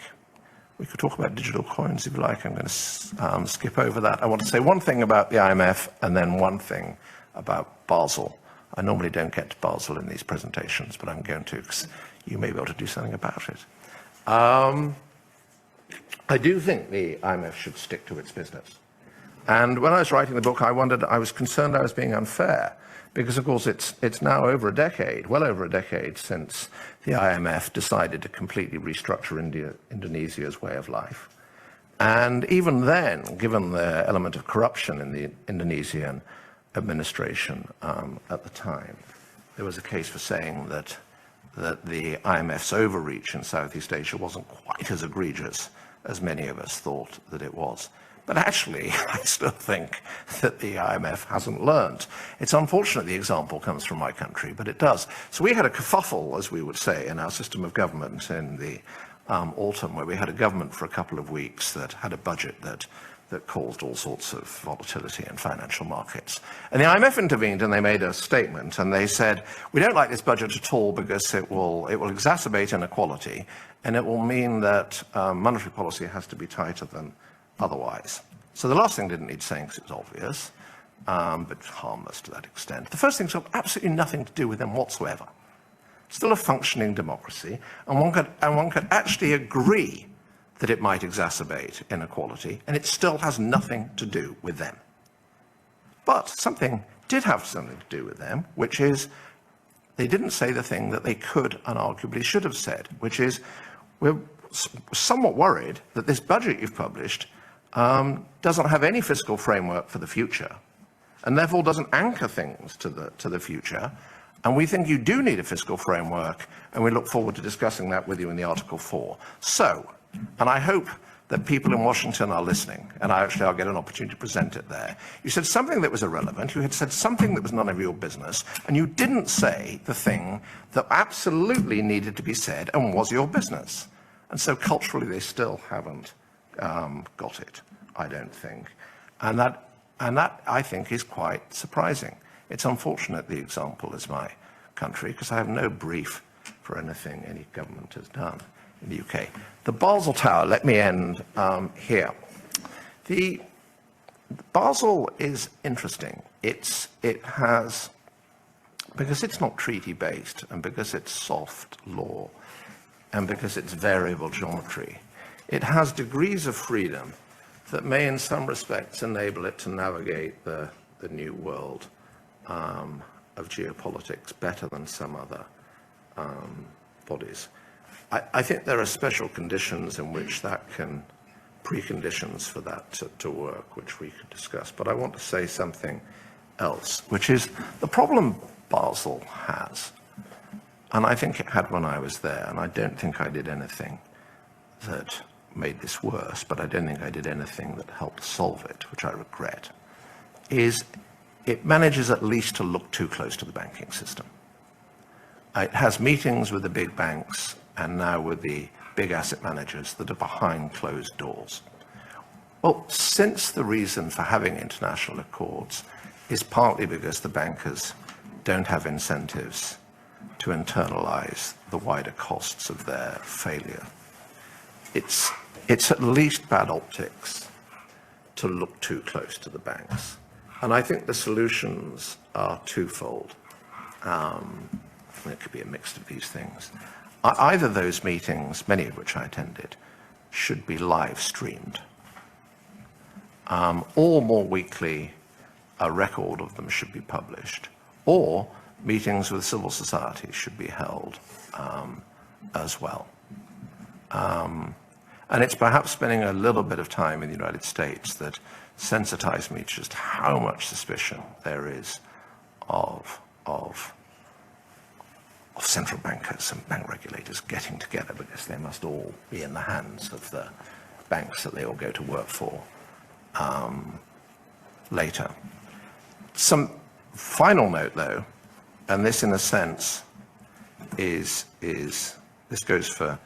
We could talk about digital coins if you like. I'm going to skip over that. I want to say one thing about the IMF and then one thing about Basel. I normally don't get to Basel in these presentations, but I'm going to, because you may be able to do something about it. I do think the IMF should stick to its business. And when I was writing the book, I was concerned I was being unfair, because of course it's now over a decade, well over a decade, since the IMF decided to completely restructure Indonesia's way of life. And even then, given the element of corruption in the Indonesian administration at the time, there was a case for saying that the IMF's overreach in Southeast Asia wasn't quite as egregious as many of us thought that it was. But actually, I still think that the IMF hasn't learned. It's unfortunate the example comes from my country, but it does. So we had a kerfuffle, as we would say, in our system of government in the autumn, where we had a government for a couple of weeks that had a budget that caused all sorts of volatility in financial markets. And the IMF intervened and they made a statement and they said, we don't like this budget at all because it will exacerbate inequality and it will mean that monetary policy has to be tighter than otherwise. So the last thing didn't need saying because it was obvious, but harmless to that extent. The first thing's got absolutely nothing to do with them whatsoever. It's still a functioning democracy, and one could actually agree that it might exacerbate inequality, and it still has nothing to do with them. But something did have something to do with them, which is they didn't say the thing that they could and arguably should have said, which is we're somewhat worried that this budget you've published doesn't have any fiscal framework for the future, and therefore doesn't anchor things to the future. And we think you do need a fiscal framework, and we look forward to discussing that with you in the Article 4. So, and I hope that people in Washington are listening, and I'll get an opportunity to present it there. You said something that was irrelevant, you had said something that was none of your business, and you didn't say the thing that absolutely needed to be said and was your business. And so culturally they still haven't got it, I don't think. And that, I think, is quite surprising. It's unfortunate the example is my country, because I have no brief for anything any government has done in the UK. The Basel Tower, let me end here. The Basel is interesting. It has, because it's not treaty-based, and because it's soft law, and because it's variable geometry, it has degrees of freedom that may in some respects enable it to navigate the new world of geopolitics better than some other bodies. I think there are special conditions in which that can, preconditions for that to work, which we could discuss. But I want to say something else, which is the problem Basel has, and I think it had when I was there, and I don't think I did anything that made this worse, but I don't think I did anything that helped solve it, which I regret, is it manages at least to look too close to the banking system. It has meetings with the big banks and now with the big asset managers that are behind closed doors. Well, since the reason for having international accords is partly because the bankers don't have incentives to internalize the wider costs of their failure, it's at least bad optics to look too close to the banks. And I think the solutions are twofold. It could be a mix of these things. Either those meetings, many of which I attended, should be live streamed, or more weekly, a record of them should be published, or meetings with civil society should be held as well. And it's perhaps spending a little bit of time in the United States that sensitized me to just how much suspicion there is of central bankers and bank regulators getting together, because they must all be in the hands of the banks that they all go to work for later. Some final note, though, and this in a sense is this goes for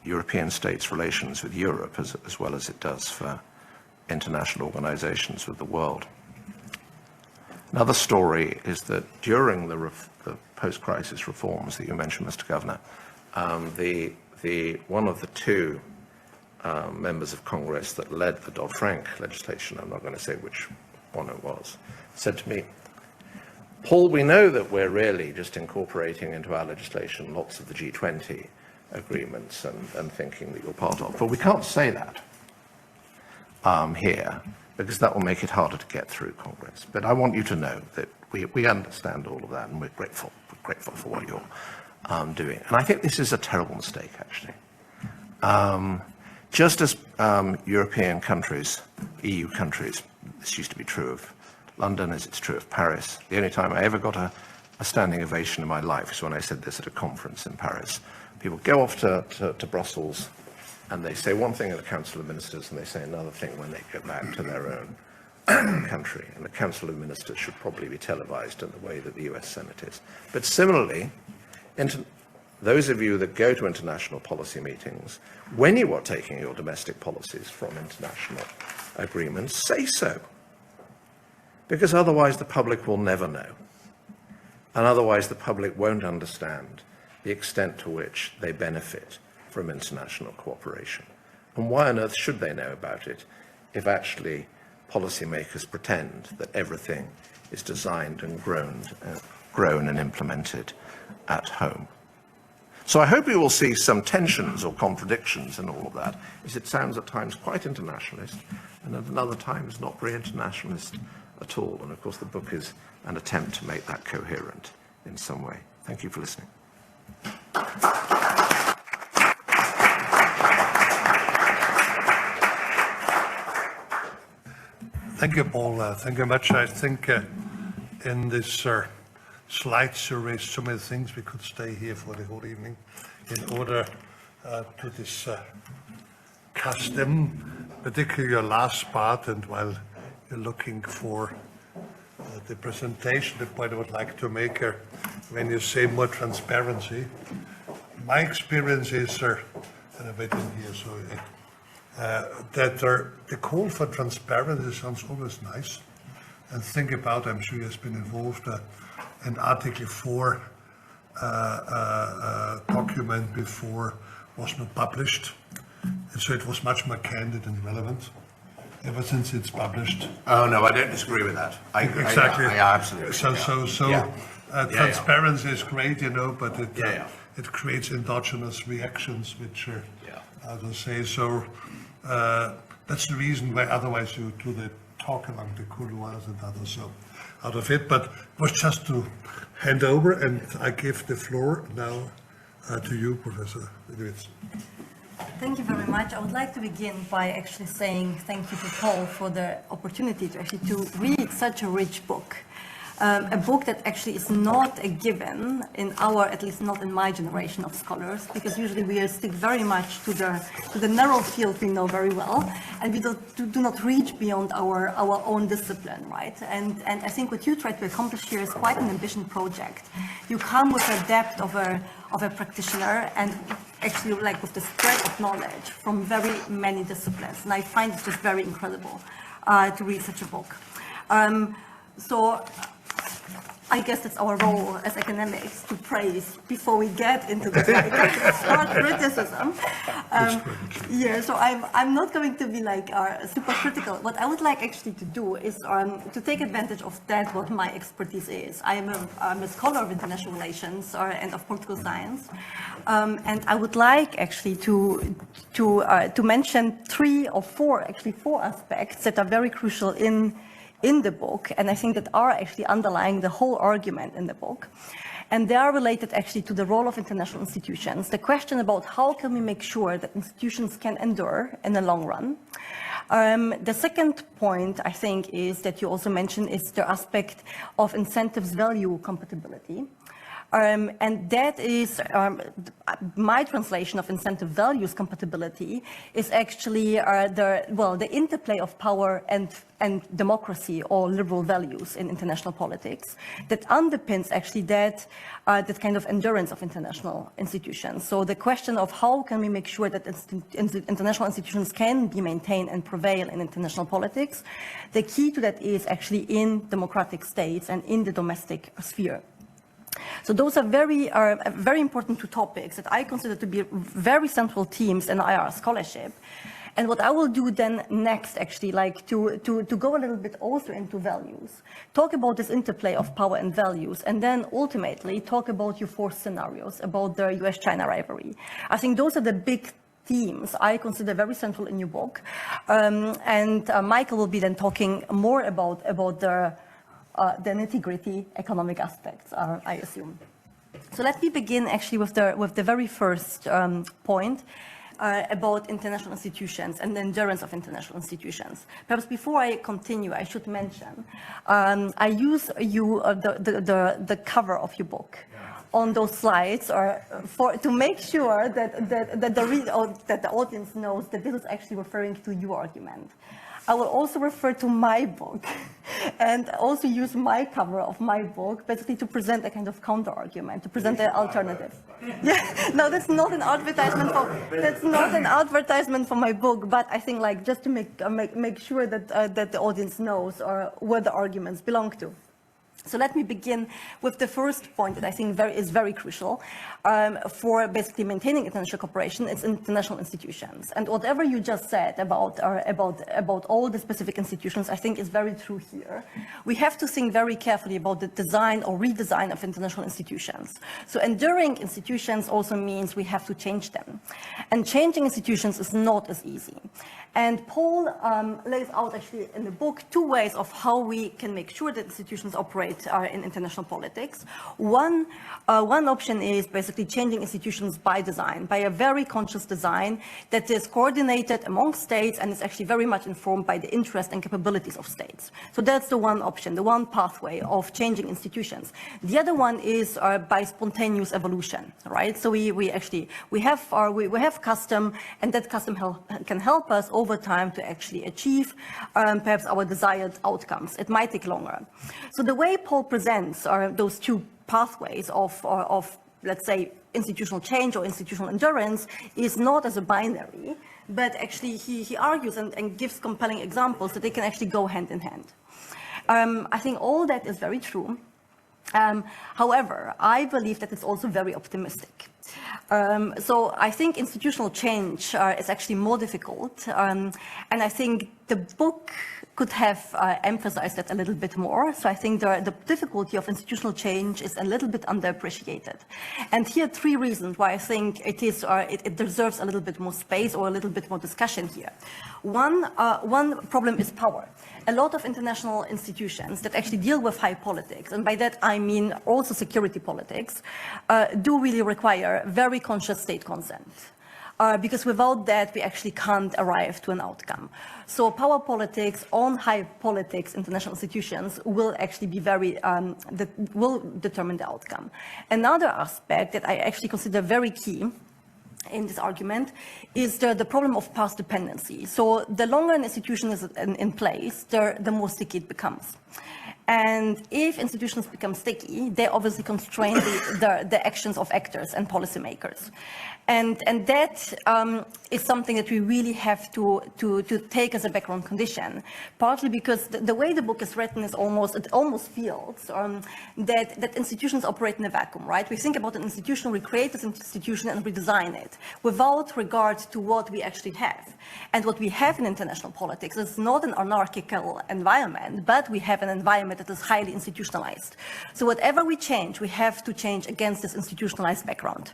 European states' relations with Europe as well as it does for international organizations with the world. Another story is that during the post-crisis reforms that you mentioned, Mr. Governor, one of the two members of Congress that led the Dodd-Frank legislation, I'm not going to say which one it was, said to me, "Paul, we know that we're really just incorporating into our legislation lots of the G20 agreements and thinking that you're part of, but we can't say that here, because that will make it harder to get through Congress. But I want you to know that we understand all of that, and we're grateful for what you're doing." And I think this is a terrible mistake, actually. Just as European countries, EU countries, this used to be true of London as it's true of Paris. The only time I ever got a standing ovation in my life is when I said this at a conference in Paris. People go off to Brussels and they say one thing in the Council of Ministers and they say another thing when they go back to their own country. And the Council of Ministers should probably be televised in the way that the US Senate is. But similarly, those of you that go to international policy meetings, when you are taking your domestic policies from international agreements, say so. Because otherwise the public will never know. And otherwise the public won't understand the extent to which they benefit from international cooperation. And why on earth should they know about it if actually policymakers pretend that everything is designed and grown and implemented at home? So I hope you will see some tensions or contradictions in all of that, as it sounds at times quite internationalist, and at other times not very internationalist at all. And of course the book is an attempt to make that coherent in some way. Thank you for listening. Thank you, Paul. Thank you much. I think in this slides you raised so many things we could stay here for the whole evening in order to discuss them, particularly your last part, and while you're looking for the presentation, the point I would like to make when you say more transparency, my experience is, and I'm waiting here, so that the call for transparency sounds always nice. And think about, I'm sure he has been involved, an Article 4 document before was not published. And so it was much more candid and relevant ever since it's published. Oh, no, I don't disagree with that. Exactly. I absolutely. Transparency is great, but it creates endogenous reactions, which are to say so. That's the reason why otherwise you do the talk along the couloirs and others so out of it. But it was just to hand over, and I give the floor now to you, Professor Milewicz. Thank you very much. I would like to begin by actually saying thank you to Paul for the opportunity to read such a rich book. a book that actually is not a given in our, at least not in my generation of scholars, because usually we stick very much to the narrow field we know very well, and we do not reach beyond our own discipline, right? And I think what you try to accomplish here is quite an ambitious project. You come with a depth of a practitioner and actually like with the spread of knowledge from very many disciplines, and I find it just very incredible to read such a book. So I guess it's our role as academics to praise before we get into the hard criticism. Yeah, so I'm not going to be like super critical. What I would like actually to do is to take advantage of that, what my expertise is. I'm a scholar of international relations and of political science, and I would like actually to mention four aspects that are very crucial in the book, and I think that are actually underlying the whole argument in the book. And they are related actually to the role of international institutions, the question about how can we make sure that institutions can endure in the long run. The second point, I think, is that you also mentioned is the aspect of incentives value compatibility. And that is, my translation of incentive values compatibility is actually the interplay of power and democracy or liberal values in international politics that underpins actually that kind of endurance of international institutions. So the question of how can we make sure that international institutions can be maintained and prevail in international politics, the key to that is actually in democratic states and in the domestic sphere. So those are very important two topics that I consider to be very central themes in IR scholarship. And what I will do then next, actually, like to go a little bit also into values, talk about this interplay of power and values, and then ultimately talk about your four scenarios about the US-China rivalry. I think those are the big themes I consider very central in your book. And Michael will be then talking more about the nitty-gritty economic aspects, I assume. So let me begin actually with the very first point about international institutions and the endurance of international institutions. Perhaps before I continue, I should mention I use the cover of your book on those slides to make sure that the audience knows that this is actually referring to your argument. I will also refer to my book and also use my cover of my book basically to present a kind of counter-argument, to present an alternative. Yeah, no, that's not an advertisement for my book, but I think like just to make sure that the audience knows where the arguments belong to. So let me begin with the first point that I think is very crucial for basically maintaining international cooperation. It's international institutions, and whatever you just said about all the specific institutions, I think is very true here. We have to think very carefully about the design or redesign of international institutions. So enduring institutions also means we have to change them, and changing institutions is not as easy. And Paul lays out actually in the book two ways of how we can make sure that institutions operate in international politics. One option is basically changing institutions by design, by a very conscious design that is coordinated among states and is actually very much informed by the interests and capabilities of states. So that's the one option, the one pathway of changing institutions. The other one is by spontaneous evolution, right? So we have custom, and that custom can help us over time to actually achieve perhaps our desired outcomes. It might take longer. So the way Paul presents those two pathways of let's say institutional change or institutional endurance is not as a binary, but actually he argues and gives compelling examples that they can actually go hand in hand. I think all that is very true. However, I believe that it's also very optimistic. So I think institutional change is actually more difficult, and I think the book could have emphasized that a little bit more. So I think the difficulty of institutional change is a little bit underappreciated. And here are three reasons why I think it deserves a little bit more space or a little bit more discussion here. One problem is power. A lot of international institutions that actually deal with high politics, and by that I mean also security politics, do really require very conscious state consent. because without that, we actually can't arrive to an outcome. So power politics, on high politics, international institutions will actually be that will determine the outcome. Another aspect that I actually consider very key in this argument is the problem of past dependency. So the longer an institution is in place, the more sticky it becomes. And if institutions become sticky, they obviously constrain the actions of actors and policymakers. And that is something that we really have to take as a background condition, partly because the way the book is written is it almost feels that institutions operate in a vacuum, right? We think about an institution, we create this institution and we design it without regard to what we actually have. And what we have in international politics is not an anarchical environment, but we have an environment that is highly institutionalized. So whatever we change, we have to change against this institutionalized background.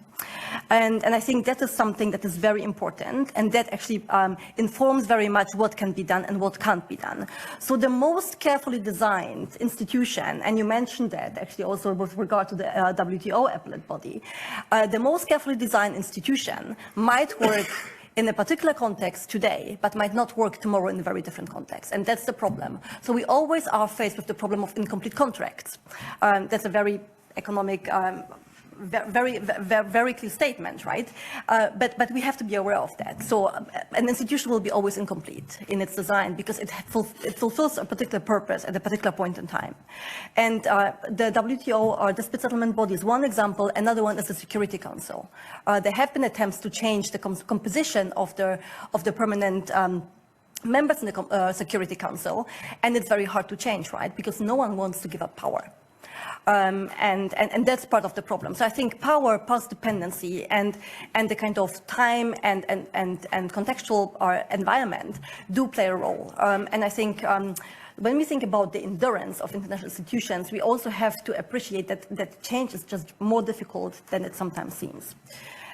And I think that is something that is very important, and that actually informs very much what can be done and what can't be done. So the most carefully designed institution, and you mentioned that actually also with regard to the WTO appellate body, the most carefully designed institution might work in a particular context today, but might not work tomorrow in a very different context. And that's the problem. So we always are faced with the problem of incomplete contracts. That's a very economic, very clear statement, right? But we have to be aware of that. So an institution will be always incomplete in its design because it fulfills a particular purpose at a particular point in time. And the WTO, or the Split Settlement Body, is one example. Another one is the Security Council. There have been attempts to change the composition of the permanent members in the Security Council, and it's very hard to change, right? Because no one wants to give up power. And that's part of the problem. So I think power, past dependency, and the kind of time and contextual environment do play a role. And I think when we think about the endurance of international institutions, we also have to appreciate that change is just more difficult than it sometimes seems.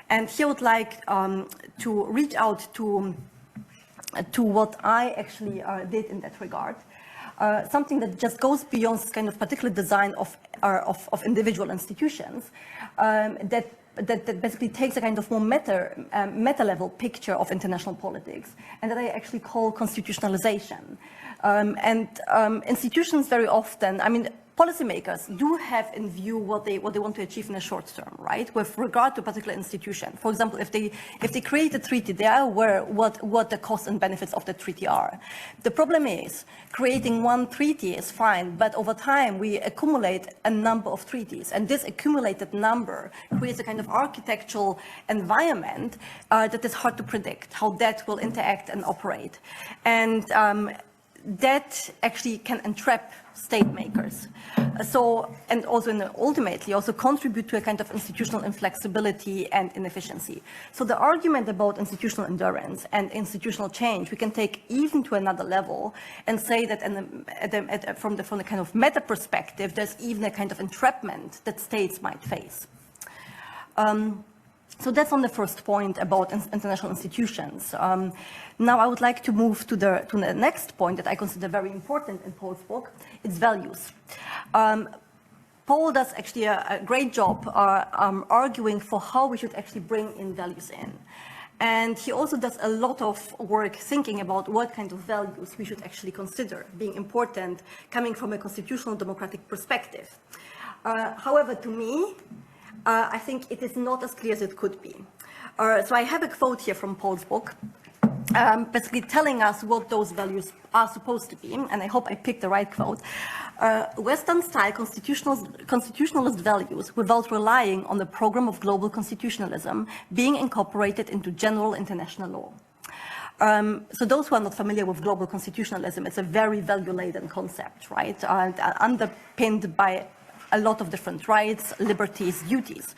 And here I would like to reach out to what I actually did in that regard. Something that just goes beyond this kind of particular design of individual institutions, that basically takes a kind of more meta-level picture of international politics, and that I actually call constitutionalization. Institutions very often, I mean, policymakers do have in view what they want to achieve in the short term, right? With regard to a particular institution. For example, if they create a treaty, they are aware what the costs and benefits of the treaty are. The problem is, creating one treaty is fine, but over time we accumulate a number of treaties, and this accumulated number creates a kind of architectural environment that is hard to predict how that will interact and operate. And that actually can entrap state makers. And also ultimately also contribute to a kind of institutional inflexibility and inefficiency. So the argument about institutional endurance and institutional change, we can take even to another level and say that from the kind of meta perspective, there's even a kind of entrapment that states might face. So that's on the first point about international institutions. Now I would like to move to the next point that I consider very important in Paul's book. It's values. Paul does actually a great job arguing for how we should actually bring in values in. And he also does a lot of work thinking about what kind of values we should actually consider being important coming from a constitutional democratic perspective. However, to me, I think it is not as clear as it could be. So I have a quote here from Paul's book, basically telling us what those values are supposed to be, and I hope I picked the right quote. Western-style constitutionalist values without relying on the program of global constitutionalism being incorporated into general international law. So those who are not familiar with global constitutionalism, it's a very value-laden concept, right? Underpinned by a lot of different rights, liberties, duties.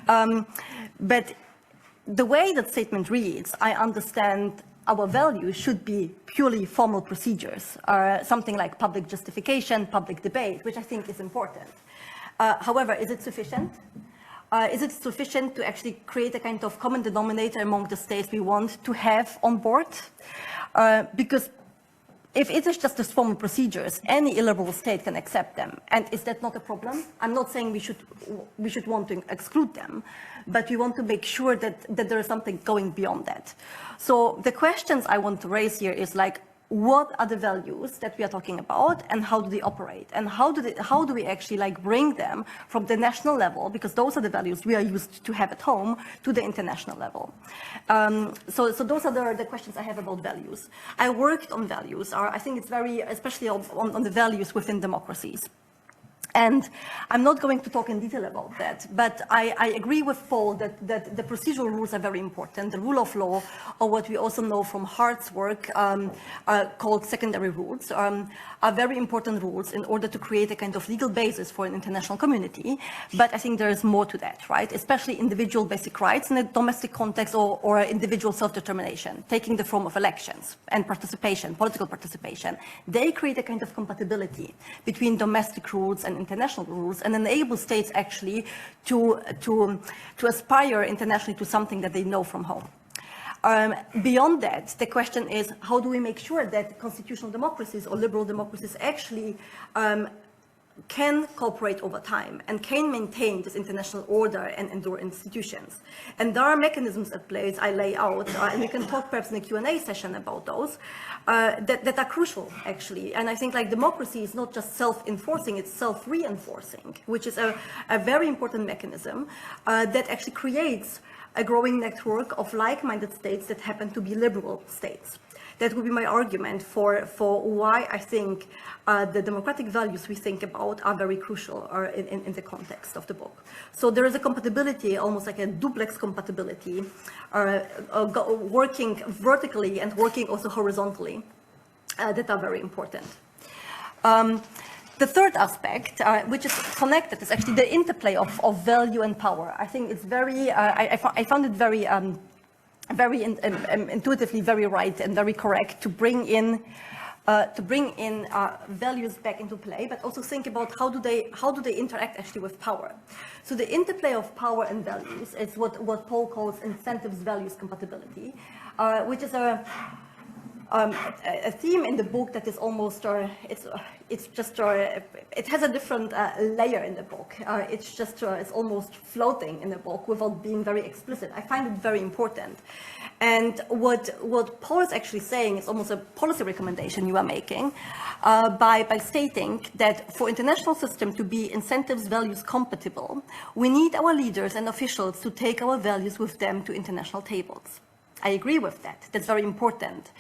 But the way that statement reads, I understand our values should be purely formal procedures, something like public justification, public debate, which I think is important. However, is it sufficient? Is it sufficient to actually create a kind of common denominator among the states we want to have on board? Because if it is just the formal procedures, any illiberal state can accept them. And is that not a problem? I'm not saying we should want to exclude them, but we want to make sure that there is something going beyond that. So the questions I want to raise here is like, what are the values that we are talking about, and how do they operate, and how do we actually like bring them from the national level, because those are the values we are used to have at home, to the international level. So those are the questions I have about values. I worked on values. I think it's very, especially on the values within democracies. And I'm not going to talk in detail about that, but I agree with Paul that the procedural rules are very important. The rule of law, or what we also know from Hart's work called secondary rules, are very important rules in order to create a kind of legal basis for an international community. But I think there is more to that, right? Especially individual basic rights in a domestic context, or individual self-determination, taking the form of elections and participation, political participation. They create a kind of compatibility between domestic rules and international rules, and enable states actually to aspire internationally to something that they know from home. Beyond that, the question is, how do we make sure that constitutional democracies or liberal democracies actually can cooperate over time and can maintain this international order and endure institutions? And there are mechanisms at play I lay out, and we can talk perhaps in a Q&A session about those, that are crucial, actually. And I think like democracy is not just self-enforcing, it's self-reinforcing, which is a very important mechanism that actually creates a growing network of like-minded states that happen to be liberal states. That would be my argument for why I think the democratic values we think about are very crucial in the context of the book. So there is a compatibility, almost like a duplex compatibility, working vertically and working also horizontally, that are very important. The third aspect, which is connected, is actually the interplay of value and power. I think it's very, I found it very intuitively very right and very correct to bring in values back into play, but also think about how do they interact actually with power. So the interplay of power and values is what Paul calls incentives values compatibility, which is a theme in the book that is almost it has a different layer in the book. It's almost floating in the book without being very explicit. I find it very important. And what Paul is actually saying is almost a policy recommendation you are making by stating that for international system to be incentives values compatible, we need our leaders and officials to take our values with them to international tables. I agree with that. That's very important.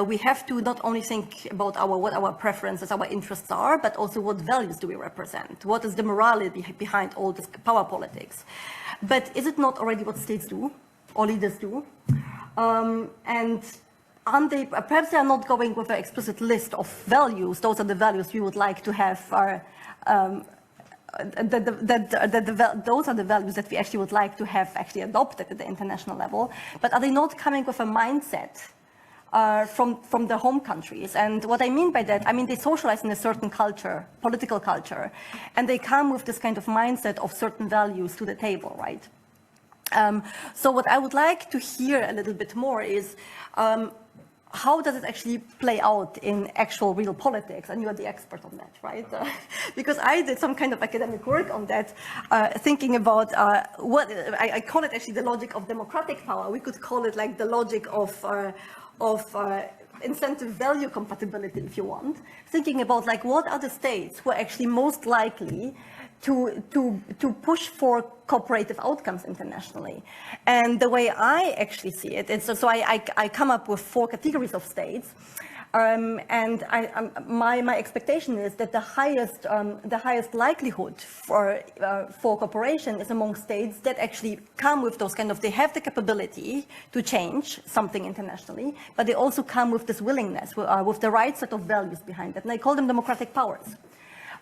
We have to not only think about what our preferences, our interests are, but also what values do we represent? What is the morality behind all this power politics? But is it not already what states do, or leaders do? And perhaps they are not going with an explicit list of values. Those are the values we would like to have. Those are the values that we actually would like to have actually adopted at the international level, but are they not coming with a mindset from their home countries? And what I mean by that, I mean they socialize in a certain culture, political culture, and they come with this kind of mindset of certain values to the table, right? So what I would like to hear a little bit more is how does it actually play out in actual real politics? And you are the expert on that, right? Because I did some kind of academic work on that, thinking about what I call it actually the logic of democratic power. We could call it like the logic of incentive value compatibility, if you want. Thinking about like what are the states who are actually most likely to push for cooperative outcomes internationally. And the way I actually see it is, so I come up with 4 categories of states, and my expectation is that the highest likelihood for cooperation is among states that actually come with those kind of, they have the capability to change something internationally, but they also come with this willingness, with the right set of values behind it, and I call them democratic powers.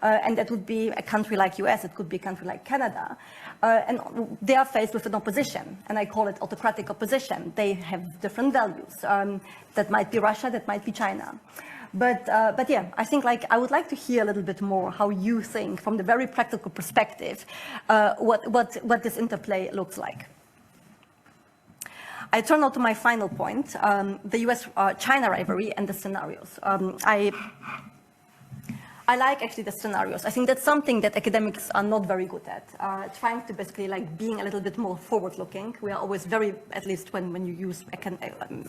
And that would be a country like US, it could be a country like Canada. And they are faced with an opposition, and I call it autocratic opposition. They have different values. That might be Russia, that might be China. But yeah, I think like I would like to hear a little bit more how you think from the very practical perspective what this interplay looks like. I turn now to my final point, the US-China rivalry and the scenarios. I like actually the scenarios. I think that's something that academics are not very good at, trying to basically like being a little bit more forward-looking. We are always very, at least when you use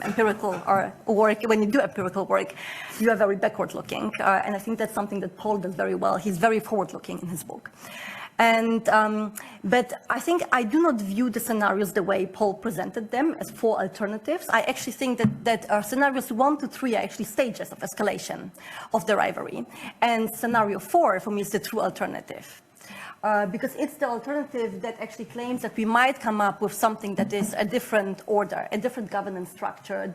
empirical work, when you do empirical work, you are very backward-looking. And I think that's something that Paul does very well. He's very forward-looking in his book. And, but I think I do not view the scenarios the way Paul presented them as 4 alternatives. I actually think that scenarios 1 to 3 are actually stages of escalation of the rivalry. And scenario 4 for me is the true alternative. Because it's the alternative that actually claims that we might come up with something that is a different order, a different governance structure,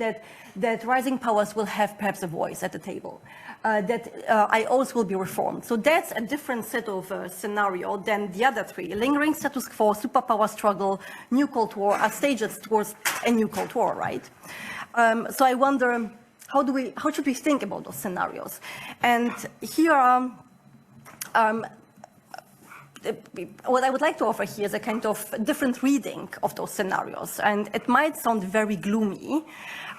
that rising powers will have perhaps a voice at the table, that IOs will be reformed. So that's a different set of scenario than the other 3. Lingering status quo, superpower struggle, new Cold War are stages towards a new Cold War, right? So I wonder, how should we think about those scenarios? And here are, what I would like to offer here is a kind of different reading of those scenarios. And it might sound very gloomy,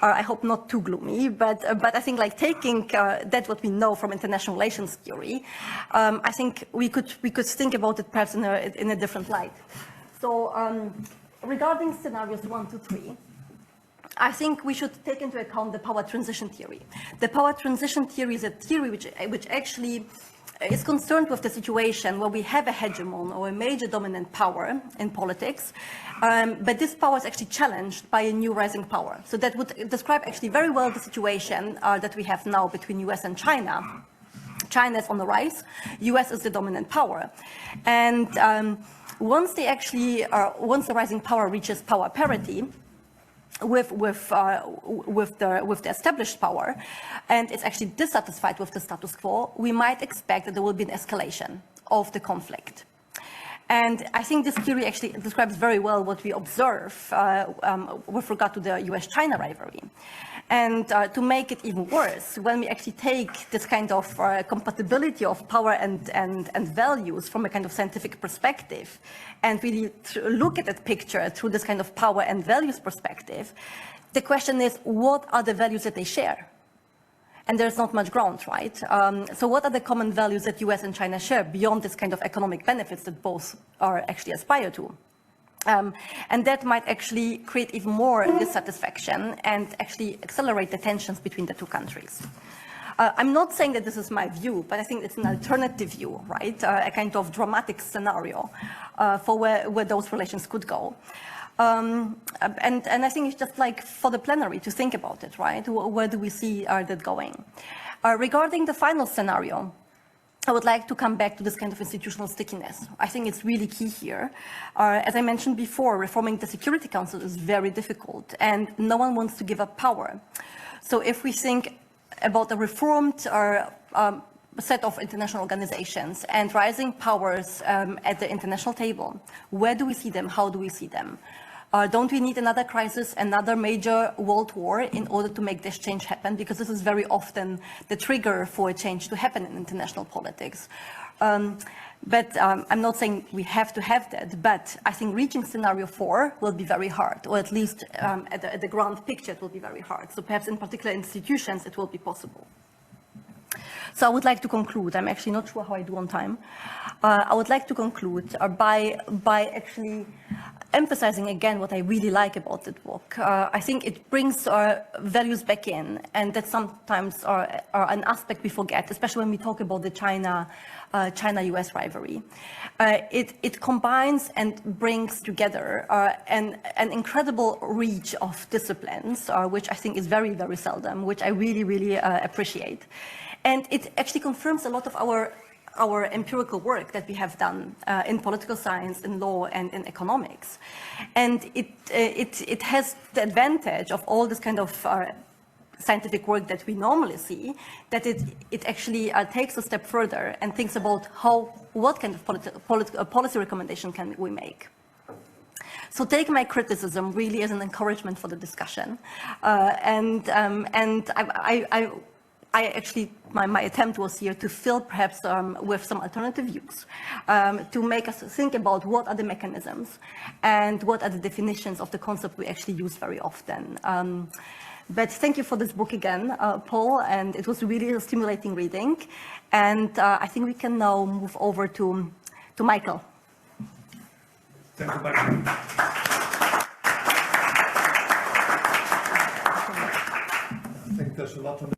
I hope not too gloomy, but I think like taking that what we know from international relations theory, I think we could think about it perhaps in a different light. So regarding scenarios 1 to 3, I think we should take into account the power transition theory. The power transition theory is a theory which actually is concerned with the situation where we have a hegemon or a major dominant power in politics, but this power is actually challenged by a new rising power. So that would describe actually very well the situation that we have now between US and China. China is on the rise, US is the dominant power. And once the rising power reaches power parity, with the established power, and it's actually dissatisfied with the status quo, we might expect that there will be an escalation of the conflict. And I think this theory actually describes very well what we observe with regard to the US-China rivalry. And to make it even worse, when we actually take this kind of compatibility of power and values from a kind of scientific perspective, and really look at that picture through this kind of power and values perspective, the question is, what are the values that they share? And there's not much ground, right? So what are the common values that US and China share beyond this kind of economic benefits that both are actually aspire to? And that might actually create even more dissatisfaction and actually accelerate the tensions between the two countries. I'm not saying that this is my view, but I think it's an alternative view, right? A kind of dramatic scenario for where those relations could go. And I think it's just like for the plenary to think about it, right? Where do we see that going? Regarding the final scenario, I would like to come back to this kind of institutional stickiness. I think it's really key here. As I mentioned before, reforming the Security Council is very difficult, and no one wants to give up power. So if we think about a reformed set of international organizations and rising powers at the international table, where do we see them? How do we see them? Don't we need another crisis, another major world war in order to make this change happen? Because this is very often the trigger for a change to happen in international politics. But I'm not saying we have to have that, but I think reaching scenario 4 will be very hard, or at least at the ground picture it will be very hard. So perhaps in particular institutions it will be possible. So I would like to conclude. I'm actually not sure how I do on time. I would like to conclude by actually emphasizing again what I really like about the book. I think it brings our values back in, and that sometimes are an aspect we forget, especially when we talk about the China-US rivalry. It combines and brings together an incredible reach of disciplines, which I think is very, very seldom, which I really, really appreciate. And it actually confirms a lot of our empirical work that we have done in political science, in law, and in economics. And it has the advantage of all this kind of scientific work that we normally see, that it actually takes a step further and thinks about what kind of policy recommendation can we make. So take my criticism really as an encouragement for the discussion. my attempt was here to fill perhaps with some alternative views, to make us think about what are the mechanisms and what are the definitions of the concept we actually use very often. But thank you for this book again, Paul, and it was really a stimulating reading. And I think we can now move over to Michael. Thank you, Michael. I think there's a lot on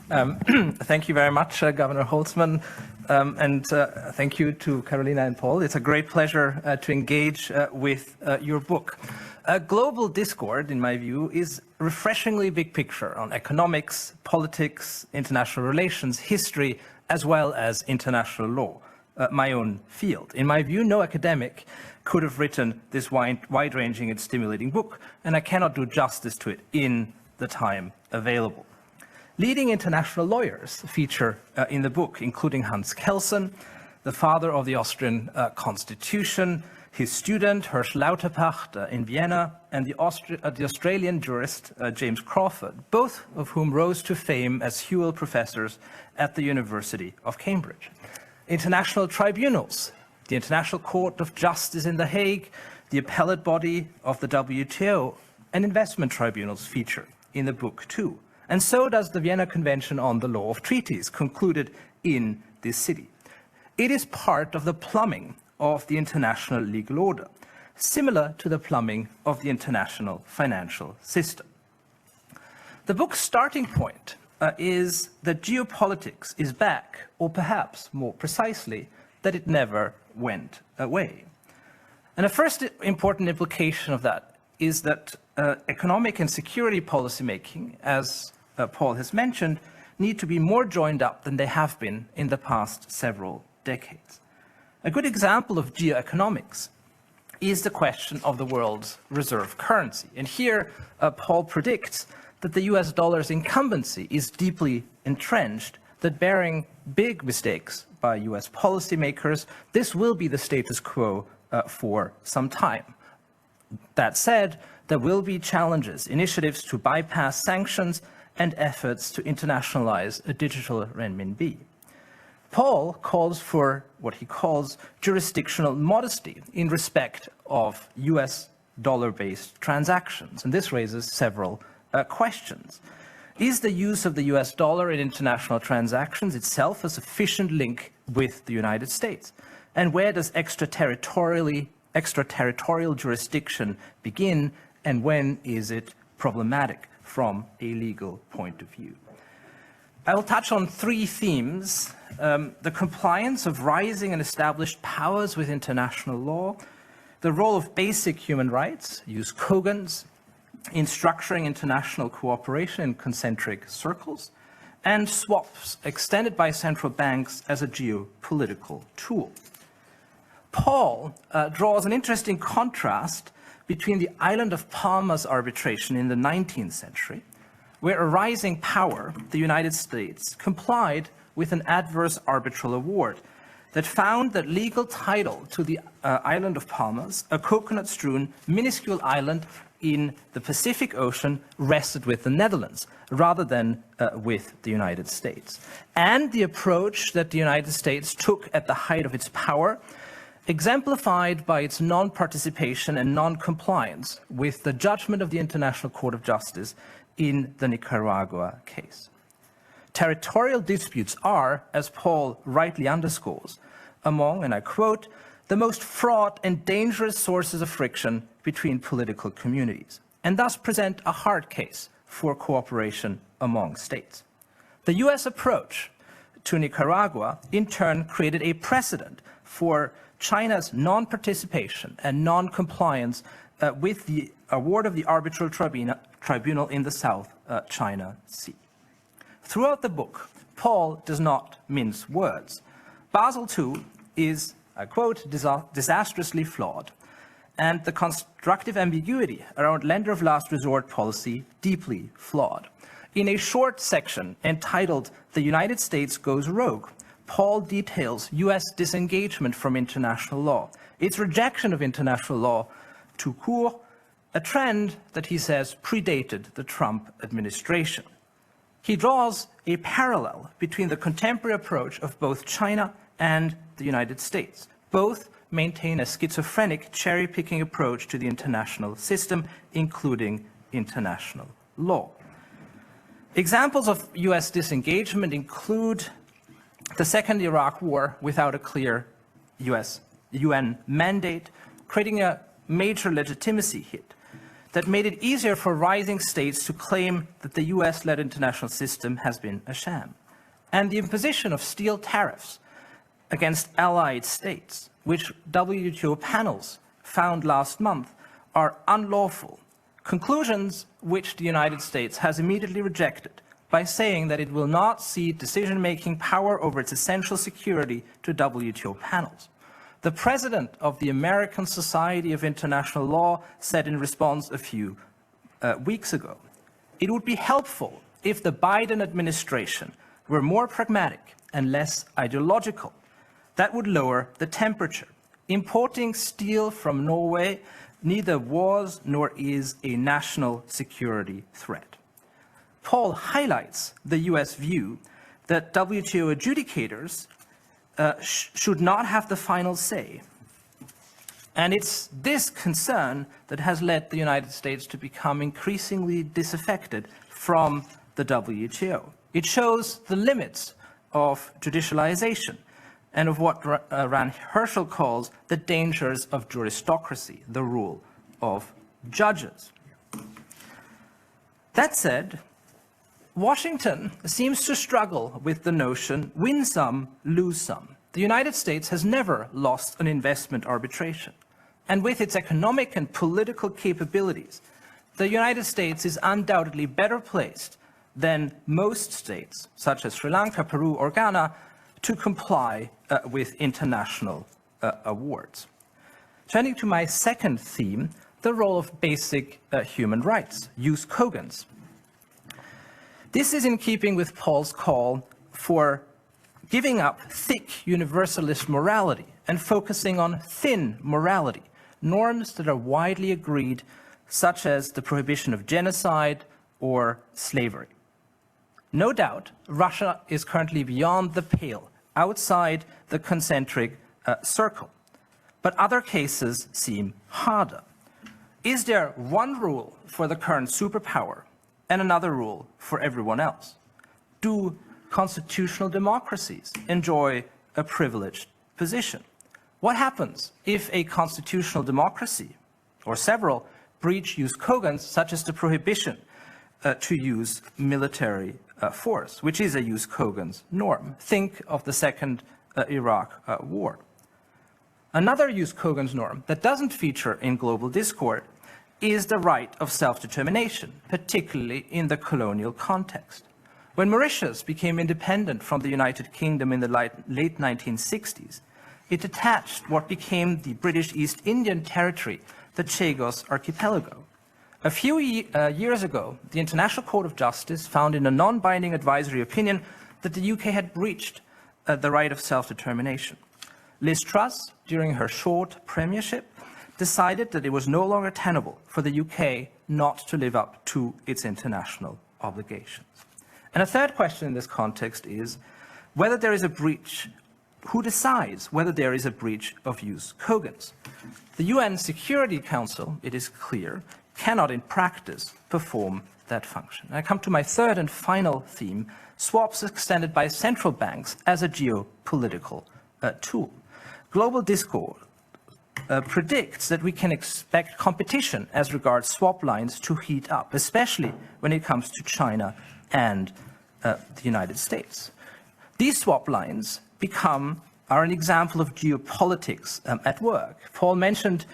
Thank you very much, Governor Holzmann, and thank you to Karolina and Paul. It's a great pleasure to engage with your book. Global discord, in my view, is refreshingly big picture on economics, politics, international relations, history, as well as international law, my own field. In my view, no academic could have written this wide-ranging and stimulating book, and I cannot do justice to it in the time available. Leading international lawyers feature in the book, including Hans Kelsen, the father of the Austrian Constitution, his student Hirsch Lauterpacht in Vienna, and the Australian jurist James Crawford, both of whom rose to fame as Whewell professors at the University of Cambridge. International tribunals, the International Court of Justice in The Hague, the appellate body of the WTO, and investment tribunals feature in the book too. And so does the Vienna Convention on the Law of Treaties, concluded in this city. It is part of the plumbing of the international legal order, similar to the plumbing of the international financial system. The book's starting point is that geopolitics is back, or perhaps more precisely, that it never went away. And a first important implication of that is that economic and security policymaking, as Paul has mentioned, need to be more joined up than they have been in the past several decades. A good example of geoeconomics is the question of the world's reserve currency. And here, Paul predicts that the US dollar's incumbency is deeply entrenched, that bearing big mistakes by US policymakers, this will be the status quo for some time. That said, there will be challenges, initiatives to bypass sanctions, and efforts to internationalize a digital renminbi. Paul calls for what he calls jurisdictional modesty in respect of US dollar-based transactions, and this raises several questions. Is the use of the US dollar in international transactions itself a sufficient link with the United States? And where does extraterritorial jurisdiction begin, and when is it problematic from a legal point of view? I will touch on three themes: the compliance of rising and established powers with international law, the role of basic human rights, use Kogan's, in structuring international cooperation in concentric circles, and swaps extended by central banks as a geopolitical tool. Paul draws an interesting contrast between the island of Palma's arbitration in the 19th century, where a rising power, the United States, complied with an adverse arbitral award that found that legal title to the island of Palmas, a coconut-strewn minuscule island in the Pacific Ocean, rested with the Netherlands rather than with the United States. And the approach that the United States took at the height of its power, exemplified by its non-participation and non-compliance with the judgment of the International Court of Justice in the Nicaragua case. Territorial disputes are, as Paul rightly underscores, among, and I quote, the most fraught and dangerous sources of friction between political communities, and thus present a hard case for cooperation among states. The US approach to Nicaragua, in turn, created a precedent for China's non-participation and non-compliance with the award of the arbitral tribunal in the South China Sea. Throughout the book, Paul does not mince words. Basel II is, I quote, disastrously flawed, and the constructive ambiguity around lender of last resort policy deeply flawed. In a short section entitled "The United States Goes Rogue," Paul details US disengagement from international law, its rejection of international law tout court, a trend that he says predated the Trump administration. He draws a parallel between the contemporary approach of both China and the United States. Both maintain a schizophrenic cherry-picking approach to the international system, including international law. Examples of US disengagement include the Second Iraq War without a clear UN mandate, creating a major legitimacy hit that made it easier for rising states to claim that the US-led international system has been a sham. And the imposition of steel tariffs against allied states, which WTO panels found last month are unlawful, conclusions which the United States has immediately rejected by saying that it will not cede decision-making power over its essential security to WTO panels. The president of the American Society of International Law said in response a few weeks ago, it would be helpful if the Biden administration were more pragmatic and less ideological. That would lower the temperature. Importing steel from Norway neither was nor is a national security threat. Paul highlights the US view that WTO adjudicators should not have the final say. And it's this concern that has led the United States to become increasingly disaffected from the WTO. It shows the limits of judicialization and of what Rand Herschel calls the dangers of juristocracy, the rule of judges. That said, Washington seems to struggle with the notion, win some, lose some. The United States has never lost an investment arbitration. And with its economic and political capabilities, the United States is undoubtedly better placed than most states, such as Sri Lanka, Peru, or Ghana, to comply with international awards. Turning to my second theme, the role of basic human rights, jus cogens. This is in keeping with Paul's call for giving up thick universalist morality and focusing on thin morality, norms that are widely agreed, such as the prohibition of genocide or slavery. No doubt, Russia is currently beyond the pale, outside the concentric circle. But other cases seem harder. Is there one rule for the current superpower and another rule for everyone else? Do constitutional democracies enjoy a privileged position? What happens if a constitutional democracy, or several, breach jus cogens, such as the prohibition to use military force, which is a jus cogens norm? Think of the Second Iraq War. Another jus cogens norm that doesn't feature in global discord is the right of self-determination, particularly in the colonial context. When Mauritius became independent from the United Kingdom in the late 1960s, it attached what became the British East Indian Territory, the Chagos Archipelago. A few years ago, the International Court of Justice found in a non-binding advisory opinion that the UK had breached the right of self-determination. Liz Truss, during her short premiership, decided that it was no longer tenable for the UK not to live up to its international obligations. And a third question in this context is whether there is a breach. Who decides whether there is a breach of jus cogens? The UN Security Council, it is clear, cannot in practice perform that function. And I come to my third and final theme, swaps extended by central banks as a geopolitical tool. Global discord predicts that we can expect competition as regards swap lines to heat up, especially when it comes to China and the United States. These swap lines are an example of geopolitics at work. Paul mentioned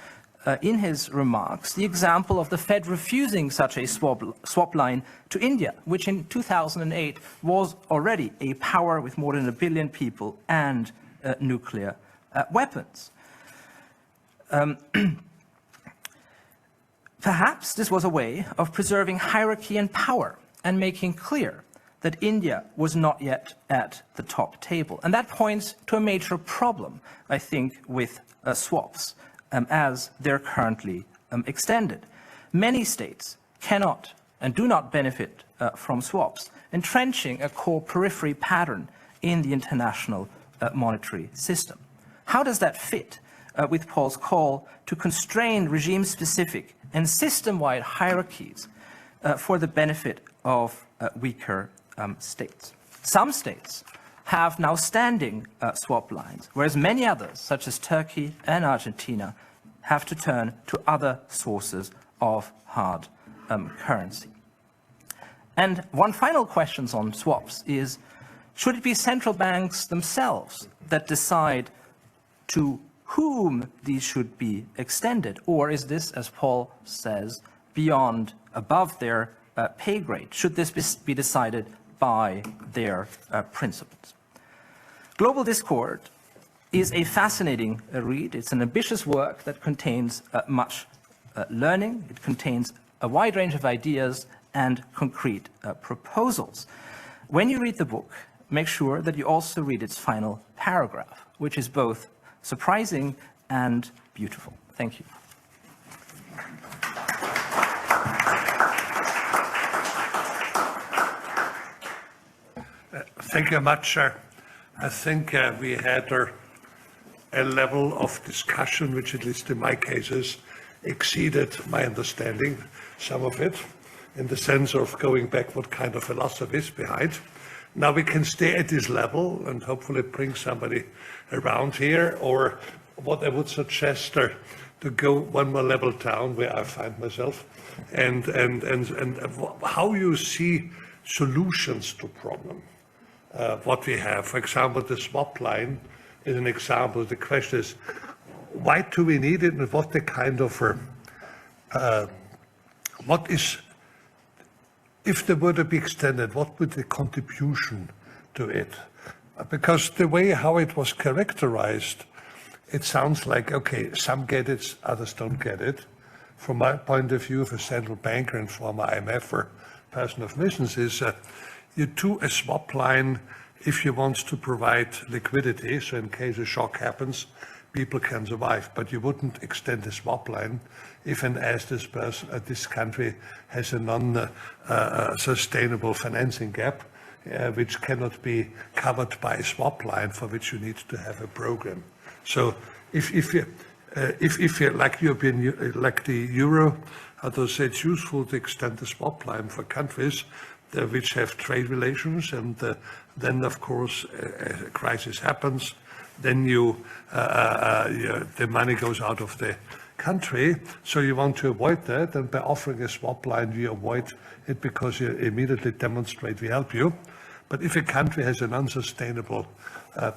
in his remarks the example of the Fed refusing such a swap line to India, which in 2008 was already a power with more than 1 billion people and nuclear weapons. Perhaps this was a way of preserving hierarchy and power and making clear that India was not yet at the top table. And that points to a major problem, I think, with swaps as they're currently extended. Many states cannot and do not benefit from swaps, entrenching a core periphery pattern in the international monetary system. How does that fit with Paul's call to constrain regime-specific and system-wide hierarchies for the benefit of weaker states? Some states have now standing swap lines, whereas many others, such as Turkey and Argentina, have to turn to other sources of hard currency. And one final question on swaps is, should it be central banks themselves that decide to whom these should be extended? Or is this, as Paul says, beyond, above their pay grade? Should this be decided by their principles? Global Discord is a fascinating read. It's an ambitious work that contains much learning. It contains a wide range of ideas and concrete proposals. When you read the book, make sure that you also read its final paragraph, which is both surprising and beautiful. Thank you. Thank you very much. I think we had a level of discussion which, at least in my cases, exceeded my understanding, some of it, in the sense of going back what kind of philosophy is behind. Now we can stay at this level and hopefully bring somebody around here, or what I would suggest to go one more level down where I find myself, and how you see solutions to problem. What we have, for example, the swap line is an example. The question is, why do we need it, and what the kind of what is, if they were to be extended, what would the contribution to it? Because the way how it was characterized, it sounds like, okay, some get it, others don't get it. From my point of view, of a central banker and former IMF or person of missions, is you do a swap line if you want to provide liquidity, so in case a shock happens, people can survive. But you wouldn't extend the swap line if and as this country has a non-sustainable financing gap, which cannot be covered by a swap line, for which you need to have a program. So if you like the euro, how to say, it's useful to extend the swap line for countries which have trade relations, and then of course a crisis happens, then the money goes out of the country, so you want to avoid that, and by offering a swap line you avoid it because you immediately demonstrate we help you. But if a country has an unsustainable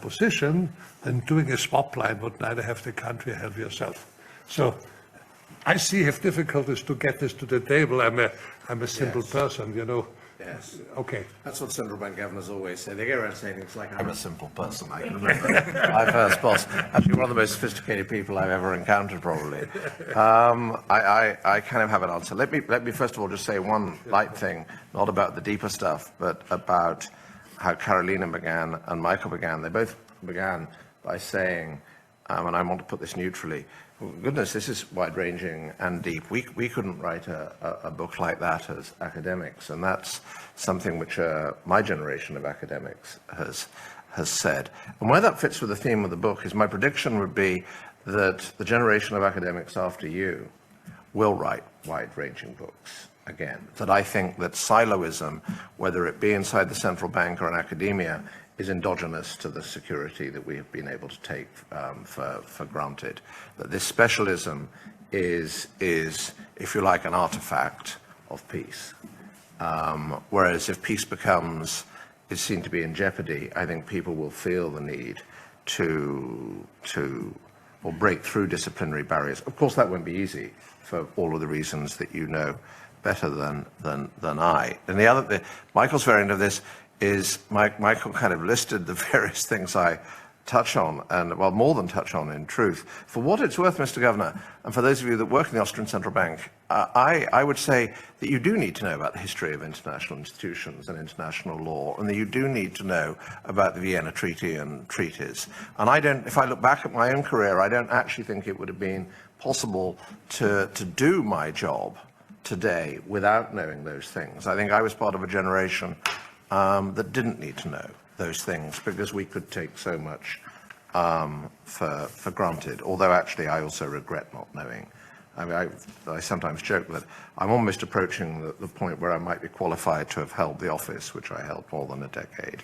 position, then doing a swap line would neither have the country help yourself. So I have difficulties to get this to the table. I'm a simple person, you know. Yes. Okay. That's what central bank governors always say. They go around saying things like, I'm a simple person. I can remember my first boss, actually one of the most sophisticated people I've ever encountered, probably. I kind of have an answer. Let me first of all just say one light thing, not about the deeper stuff, but about how Karolina began and Michael began. They both began by saying, and I want to put this neutrally, goodness, this is wide-ranging and deep. We couldn't write a book like that as academics, and that's something which my generation of academics has said. And where that fits with the theme of the book is my prediction would be that the generation of academics after you will write wide-ranging books again. That I think that siloism, whether it be inside the central bank or in academia, is endogenous to the security that we have been able to take for granted. That this specialism is, if you like, an artifact of peace. Whereas if peace is seen to be in jeopardy, I think people will feel the need to break through disciplinary barriers. Of course, that won't be easy for all of the reasons that you know better than I. And the other, Michael's variant of this is Michael kind of listed the various things I touch on, and well, more than touch on in truth. For what it's worth, Mr. Governor, and for those of you that work in the Austrian Central Bank, I would say that you do need to know about the history of international institutions and international law, and that you do need to know about the Vienna Treaty and treaties. And if I look back at my own career, I don't actually think it would have been possible to do my job today without knowing those things. I think I was part of a generation that didn't need to know those things because we could take so much for granted, although actually I also regret not knowing. I mean, I sometimes joke that I'm almost approaching the point where I might be qualified to have held the office, which I held more than a decade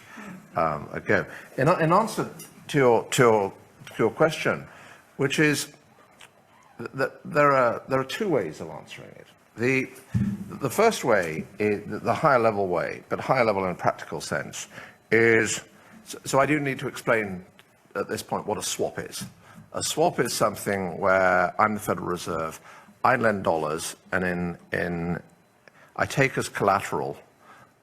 ago. In answer to your question, which is that there are two ways of answering it. The first way, is the higher level way, but higher level in a practical sense, is, so I do need to explain at this point what a swap is. A swap is something where I'm the Federal Reserve, I lend dollars, and I take as collateral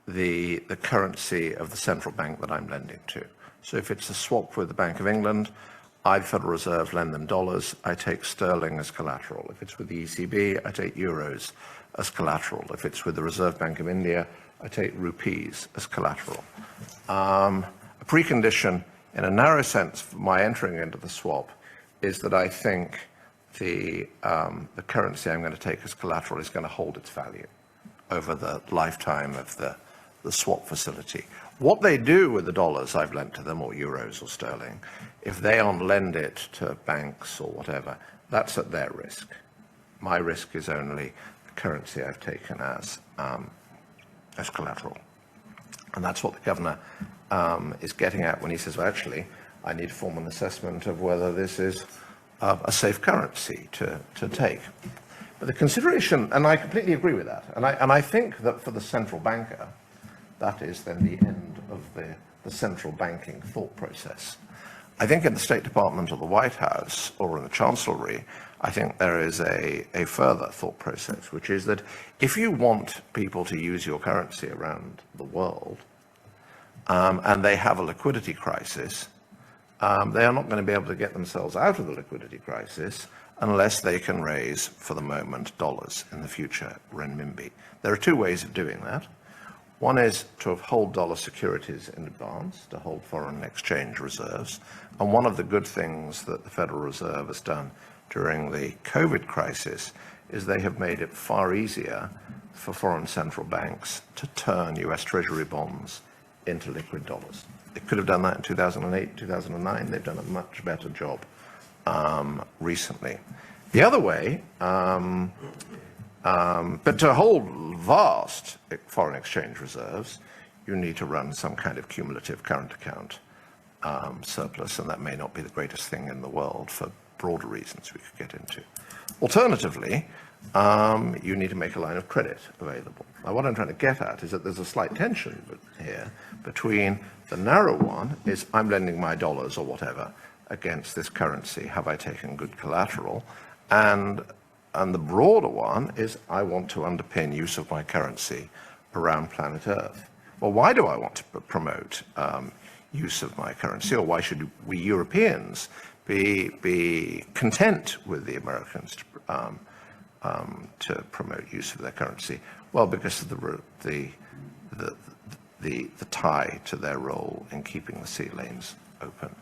the currency of the central bank that I'm lending to. So if it's a swap with the Bank of England, I, the Federal Reserve, lend them dollars, I take sterling as collateral. If it's with the ECB, I take euros as collateral. If it's with the Reserve Bank of India, I take rupees as collateral. A precondition, in a narrow sense, for my entering into the swap is that I think the currency I'm going to take as collateral is going to hold its value over the lifetime of the swap facility. What they do with the dollars I've lent to them, or euros or sterling, if they on-lend it to banks or whatever, that's at their risk. My risk is only the currency I've taken as collateral. And that's what the governor is getting at when he says, well, actually, I need to form an assessment of whether this is a safe currency to take. But the consideration, and I completely agree with that, and I think that for the central banker, that is then the end of the central banking thought process. I think in the State Department or the White House or in the Chancellery, I think there is a further thought process, which is that if you want people to use your currency around the world, and they have a liquidity crisis, they are not going to be able to get themselves out of the liquidity crisis unless they can raise, for the moment, dollars, in the future, renminbi. There are two ways of doing that. One is to hold dollar securities in advance, to hold foreign exchange reserves. And one of the good things that the Federal Reserve has done during the COVID crisis is they have made it far easier for foreign central banks to turn US Treasury bonds into liquid dollars. They could have done that in 2008, 2009. They've done a much better job recently. The other way, but to hold vast foreign exchange reserves, you need to run some kind of cumulative current account surplus, and that may not be the greatest thing in the world for broader reasons we could get into. Alternatively, you need to make a line of credit available. Now, what I'm trying to get at is that there's a slight tension here between the narrow one is I'm lending my dollars or whatever against this currency, have I taken good collateral? And the broader one is I want to underpin use of my currency around planet Earth. Well, why do I want to promote use of my currency, or why should we Europeans be content with the Americans to promote use of their currency? Well, because of the tie to their role in keeping the sea lanes open,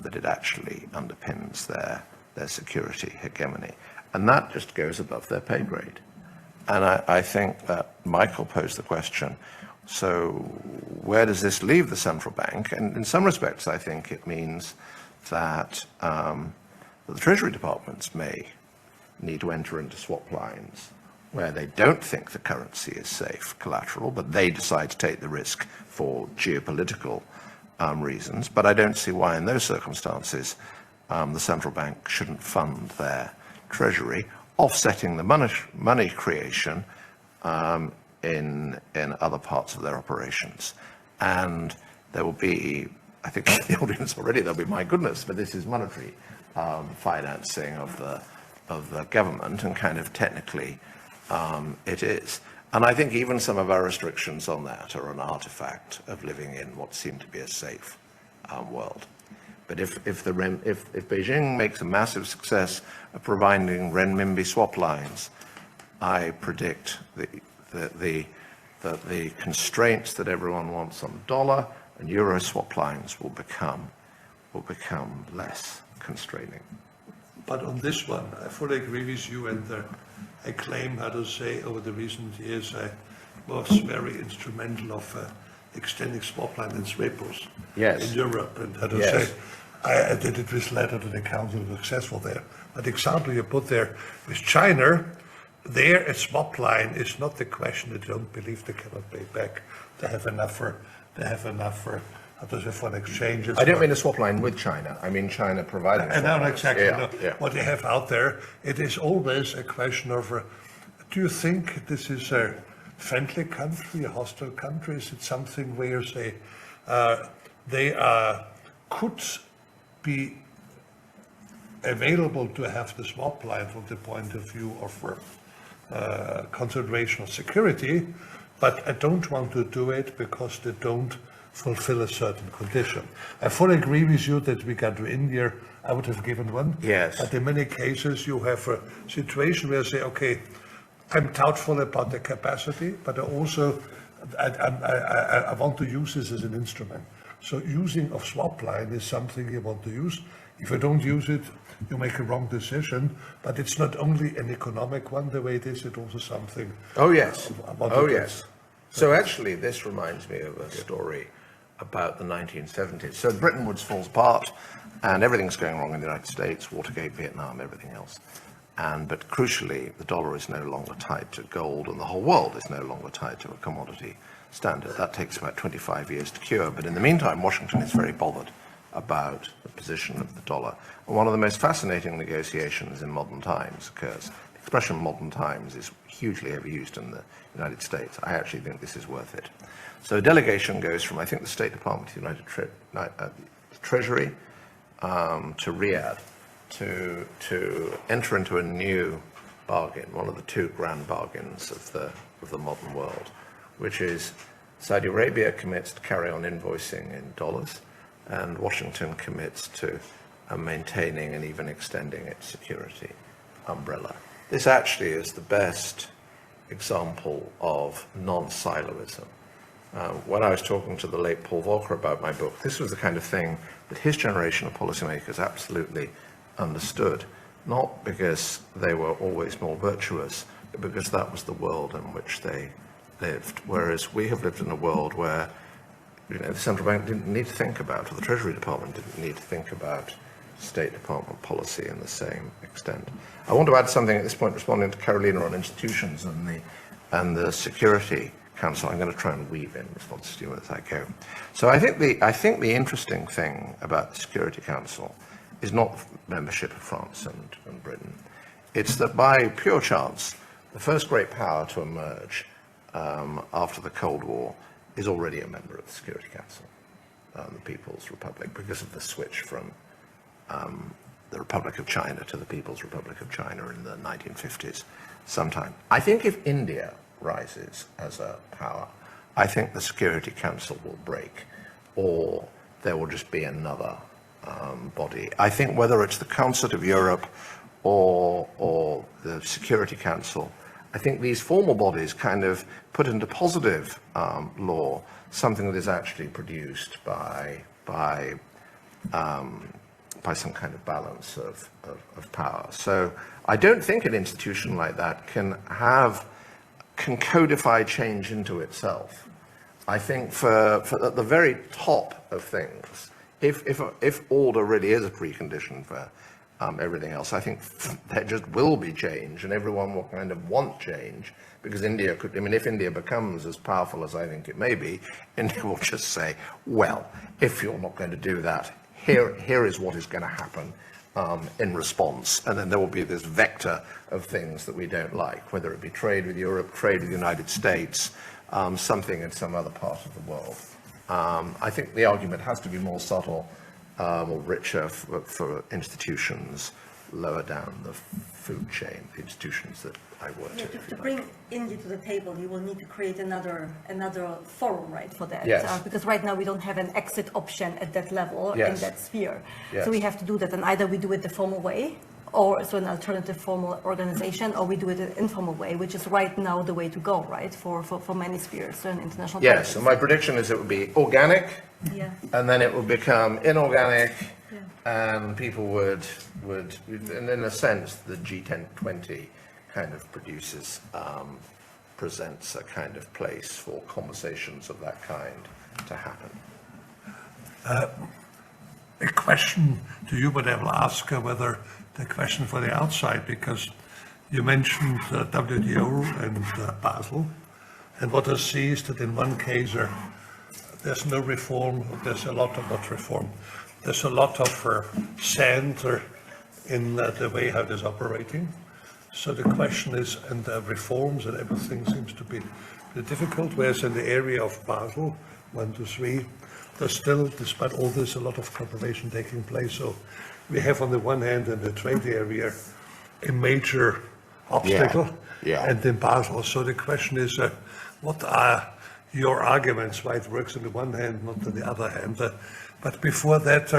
that it actually underpins their security hegemony. And that just goes above their pay grade. And I think that Michael posed the question, so where does this leave the central bank? And in some respects, I think it means that the Treasury departments may need to enter into swap lines where they don't think the currency is safe collateral, but they decide to take the risk for geopolitical reasons. But I don't see why in those circumstances the central bank shouldn't fund their Treasury, offsetting the money creation in other parts of their operations. And there will be, I think the audience already, there'll be, my goodness, but this is monetary financing of the government, and kind of technically it is. And I think even some of our restrictions on that are an artifact of living in what seemed to be a safe world. But if Beijing makes a massive success of providing renminbi swap lines, I predict that the constraints that everyone wants on dollar and euro swap lines will become less constraining. But on this one, I fully agree with you, and I claim, how to say, over the recent years, I was very instrumental of extending swap line and swapers in Europe. And how to say, I did it with letter to the council, successful there. But the example you put there with China, there a swap line is not the question. They don't believe they cannot pay back. They have enough for how to say, for an exchange. I don't mean a swap line with China. I mean China providing. And now exactly yeah. What they have out there. It is always a question of, do you think this is a friendly country, a hostile country? Is it something where, say, they could be available to have the swap line from the point of view of consideration of security, but I don't want to do it because they don't fulfill a certain condition. I fully agree with you that we got to India, I would have given one. Yes. But in many cases you have a situation where you say, okay, I'm doubtful about the capacity, but I also I want to use this as an instrument. So using of swap line is something you want to use. If you don't use it, you make a wrong decision. But it's not only an economic one, the way it is, it's also something. Oh, yes. About Yes. So actually, this reminds me of a story about the 1970s. So Bretton Woods falls apart, and everything's going wrong in the United States, Watergate, Vietnam, everything else. But crucially, the dollar is no longer tied to gold, and the whole world is no longer tied to a commodity standard. That takes about 25 years to cure. But in the meantime, Washington is very bothered about the position of the dollar. And one of the most fascinating negotiations in modern times occurs. The expression modern times is hugely overused in the United States. I actually think this is worth it. So a delegation goes from, I think, the State Department to the Treasury to Riyadh to enter into a new bargain, one of the two grand bargains of the modern world, which is Saudi Arabia commits to carry on invoicing in dollars, and Washington commits to maintaining and even extending its security umbrella. This actually is the best example of non-siloism. When I was talking to the late Paul Volcker about my book, this was the kind of thing that his generation of policymakers absolutely understood, not because they were always more virtuous, but because that was the world in which they lived. Whereas we have lived in a world where, the central bank didn't need to think about, or the Treasury Department didn't need to think about State Department policy in the same extent. I want to add something at this point, responding to Karolina on institutions and the Security Council. I'm going to try and weave in responses to you as I go. So I think the interesting thing about the Security Council is not membership of France and Britain. It's that by pure chance, the first great power to emerge after the Cold War is already a member of the Security Council, the People's Republic, because of the switch from the Republic of China to the People's Republic of China in the 1950s sometime. I think if India rises as a power, I think the Security Council will break, or there will just be another body. I think whether it's the Council of Europe or the Security Council, I think these formal bodies kind of put into positive law something that is actually produced by some kind of balance of power. So I don't think an institution like that can codify change into itself. I think for at the very top of things, if order really is a precondition for everything else, I think there just will be change, and everyone will kind of want change, because India could, if India becomes as powerful as I think it may be, India will just say, well, if you're not going to do that, here is what is going to happen in response, and then there will be this vector of things that we don't like, whether it be trade with Europe, trade with the United States, something in some other part of the world. I think the argument has to be more subtle or richer for institutions lower down the food chain, the institutions that I work in. To bring India to the table, you will need to create another forum, right, for that. Yes. Because right now we don't have an exit option at that level, Yes. in that sphere. Yes. So we have to do that, and either we do it the formal way, or so an alternative formal organization, or we do it an informal way, which is right now the way to go, right, for many spheres in international Yes, politics. and my prediction is it would be organic, Yeah. and then it would become inorganic, Yeah. and people would, and in a sense, the G20 kind of presents a kind of place for conversations of that kind to happen. A question to you, but I will ask whether the question for the outside, because you mentioned WTO and Basel, and what I see is that in one case there's no reform, there's a lot of not reform, there's a lot of sand in the way how it is operating. So the question is, and the reforms and everything seems to be difficult, whereas in the area of Basel 1 to 3, there's still, despite all this, a lot of cooperation taking place. So we have on the one hand in the trade area a major obstacle, and in Basel. So the question is, what are your arguments why it works on the one hand, not on the other hand? But before that,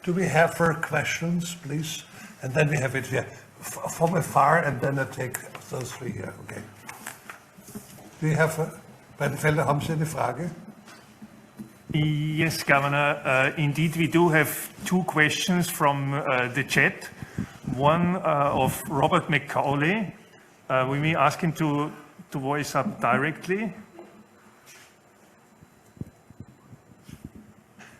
do we have questions, please? And then we have it here from afar, and then I take those three here. Okay. Do you have, Weidenfelder, haben Sie eine Frage? Yes, Governor. Indeed, we do have two questions from the chat. One of Robert McCauley. We may ask him to voice up directly.